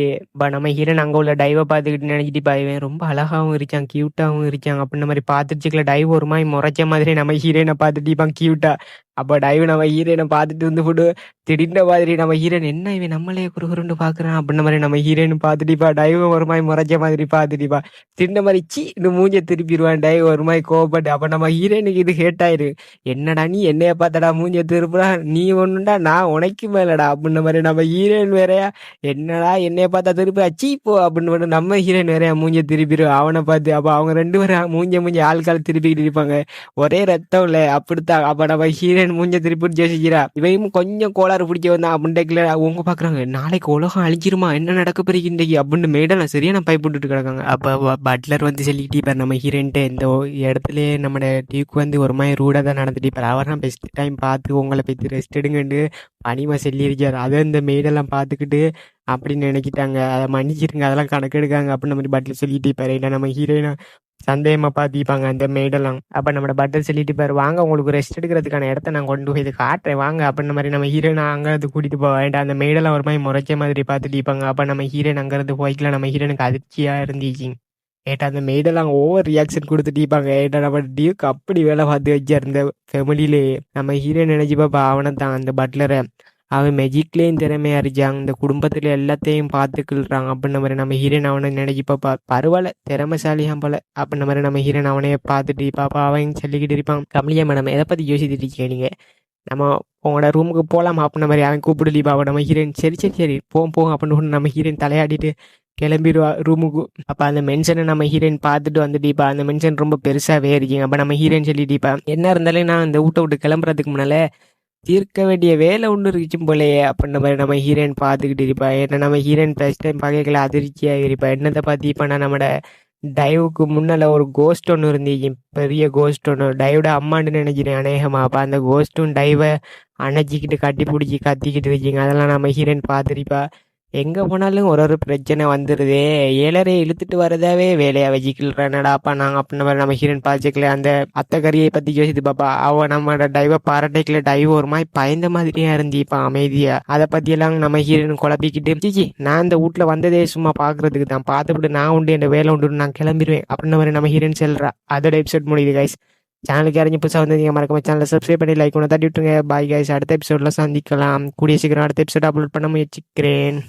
நம்ம ஹீரோயின் அங்க உள்ள டைவ பார்த்துக்கிட்டு நினைச்சிட்டு இவன் ரொம்ப அழகாவும் இருக்கான், கியூட்டாவும் இருக்கான் அப்படின்ற மாரி பார்த்துச்சுக்கல. டைவ் ஒரு மாரி முறைச்ச மாதிரி நம்ம ஹீரோயின பார்த்துட்டு இருப்பான் கியூட்டா. அப்ப டைவ் நம்ம ஹீரோயின பார்த்துட்டு வந்து திடீர்ன மாதிரி நம்ம ஹீரோயின், "என்ன இவன் நம்மளையே குறுகுறுன்னு பார்க்குறான்" அப்படின்ற மாரி நம்ம ஹீரோயின் பார்த்துட்டு இருப்பா. டைவ் ஒரு மாரி முறைச்ச மாதிரி பார்த்துட்டு இருப்பா. திடீர்ன மாரி சீன்னு மூஞ்ச திருப்பிருவான் டைவ் ஒரு மாரி கோவப்பட்டு. அப்ப நம்ம ஹீரோயினுக்கு இது ஹேட் ஆயிரு. "என்னடா நீ என்னைய பார்த்தடா மூஞ்சிய திருப்புறா, நீ ஒண்ணுண்டா நான் உனக்கு மேலடா" அப்படின்ற மாதிரி நம்ம ஹீரோயின் வேறயா, "என்னடா என்னைய பார்த்தா திருப்புறா, சீ போ" அப்படின்னு மட்டும் நம்ம ஹீரோயின் வேறயா மூஞ்சிய திருப்பிடும் அவனை பார்த்து. அப்ப அவங்க 2 பேரும் மூஞ்சி ஆள்கால் திருப்பிக்கிட்டு இருப்பாங்க. ஒரே ரத்தம் இல்ல அப்படித்தான். அப்ப நம்ம ஹீரோயின் மூஞ்ச திருப்பிட்டு யோசிக்கிறா, இவன் கொஞ்சம் கோளாறு பிடிச்சவன் தான் அப்படின்ட்டு அவங்க பாக்குறாங்க. நாளைக்கு உலகம் அழிஞ்சிருமா, என்ன நடக்க போறீங்க இன்றைக்கு அப்படின்னு மேடல சரியான பயப்பட்டுட்டு கிடக்காங்க. அப்ப பட்லர் வந்து சொல்லிக்கிட்டு இருப்பார் நம்ம ஹீரோயின்ட்டு, "இந்த இடத்துலயே நம்ம டியூக் வந்து ஒரு மாதிரி ரூடாக தான் நடந்துட்டு இருப்பார். அவர் தான் பெஸ்ட் டைம் பார்த்து உங்களை பற்றி ரெஸ்ட் எடுங்கன்னு பணிமா சொல்லியிருக்காரு. அதை இந்த மெய்டெல்லாம் பார்த்துக்கிட்டு அப்படின்னு நினைக்கிட்டாங்க. அதை மன்னிச்சிருங்க, அதெல்லாம் கணக்கெடுக்காங்க" அப்படின்னு நம்ம பட்லர் சொல்லிட்டு இருப்பாரு. இல்லை நம்ம ஹீரோயினை சந்தேகமா பார்த்திருப்பாங்க அந்த மெய்டெல்லாம். அப்ப நம்ம பட்லர் சொல்லிட்டு இருப்பாரு, "வாங்க உங்களுக்கு ரெஸ்ட் எடுக்கிறதுக்கான இடத்த நான் கொண்டு போய் இது காட்டுறேன் வாங்க" அப்படின்ற மாதிரி நம்ம ஹீரோயின் அங்கிருந்து கூட்டிட்டு போக வேண்டாம். அந்த மெய்டெல்லாம் ஒரு மாதிரி முறைச்ச மாதிரி பார்த்துட்டு இருப்பாங்க. அப்ப நம்ம ஹீரோயின் அங்கிருந்து போய்க்கலாம். நம்ம ஹீரோனுக்கு அதிர்ச்சியா இருந்துச்சு. ஏட்டா அந்த மெய்டெல்லாம் ஓவர் ரியாக்ஷன் கொடுத்துட்டு இருப்பாங்க. ஏட்டா நம்ம டியூக் அப்படி வேலை பார்த்து வச்சார் இந்த ஃபேமிலியிலே. நம்ம ஹீரோயின் நினைச்சு பாப்பா, அவனை தான் அந்த பட்லரை அவன் மெஜிக்லேயும் திறமையா இருக்கான், இந்த குடும்பத்துல எல்லாத்தையும் பார்த்துக்கிள்றாங்க அப்படின்ற மாதிரி நம்ம ஹீரோயின் அவனை நினைச்சு பாப்பா. பரவாயில்ல திறமைசாலியாம் போல அப்படின்ற மாதிரி நம்ம ஹீரோயின் அவனையே பார்த்துட்டு பாப்பா. அவன் சொல்லிக்கிட்டு இருப்பான், "கமலியா மேடம் எதை பத்தி யோசிச்சுட்டு இருக்கீங்க நீங்க? நம்ம உங்களோட ரூமுக்கு போகலாம்" அப்படின்ற மாதிரி அவன் கூப்பிடுலிப்பா. அவன் நம்ம ஹீரோயின், "சரி சரி சரி போவோம் போவோம்" அப்படின்னு நம்ம ஹீரோயின் தலையாடிட்டு கிளம்பிடுவா ரூமுக்கு. அப்ப அந்த மென்ஷனை நம்ம ஹீரோயின் பார்த்துட்டு வந்துட்டீப்பா. அந்த மென்ஷன் ரொம்ப பெருசாவே இருக்கீங்க. அப்ப நம்ம ஹீரோயின் சொல்லிட்டீப்பா, "என்ன இருந்தாலும் நான் இந்த வீட்டை விட்டு கிளம்புறதுக்கு முன்னால தீர்க்க வேண்டிய வேலை ஒன்று இருக்குச்சும் போலயே" அப்படின்ற மாதிரி நம்ம ஹீரோயின் பார்த்துக்கிட்டு இருப்பா. ஏன்னா நம்ம ஹீரோயின் ஃபர்ஸ்ட் டைம் பார்க்கல அதிர்ச்சியாக இருப்பா. என்னத்தை பார்த்திப்பானா, நம்மட டைவுக்கு முன்னால ஒரு கோஸ்ட் ஒன்று இருந்துச்சு, பெரிய கோஸ்ட் ஒன்று. டைவோட அம்மான்னு நினைக்கிறேன் அநேகமா. அப்போ அந்த கோஸ்ட்டும் டைவை அணைச்சிக்கிட்டு கட்டி பிடிச்சி கத்திக்கிட்டு இருக்கீங்க. அதெல்லாம் நம்ம ஹீரோயின் பார்த்துருப்பா. எங்க போனாலும் ஒரு ஒரு பிரச்சனை வந்துடுதே, 7:30 இழுத்துட்டு வரதாவே வேலையா வச்சுக்கலடாப்பா நாங்க அப்படின்ற மாதிரி நம்ம ஹீரோயின் பார்த்துக்கல. அந்த அத்தைக்கறியை பத்தி யோசித்து பாப்பா. அவ நம்ம டைவ பாராட்டிக்கல. டைவ் ஒரு மாதிரி பயந்த மாதிரியா இருந்திப்பான் அமைதியா. அதை பத்தி எல்லாம் நம்ம ஹீரோயின் குழப்பிக்கிட்டு, "சிச்சி நான் இந்த வீட்டுல வந்ததே சும்மா பாக்குறதுக்கு தான், பார்த்துவிட்டு நான் உண்டு என் வேலை உண்டு நான் கிளம்பிடுவேன்" அப்படின்ற மாதிரி நம்ம ஹீரோயின் சொல்றா. அதோட எபிசோட் முடியுது கைஸ். சேனலுக்கு இறங்கி புதுசாக வந்து நீங்கள் மறக்காம சேனலை சப்ஸ்கிரைப் பண்ணி லைக் ஒன்று தட்டி விட்டுருங்க. பாய் கைஸ், அடுத்த எபிசோடில் சந்திக்கலாம். கூடிய சீக்கிரம் அடுத்த எபிசோட் அப்லோட் பண்ண முயற்சிக்கிறேன்.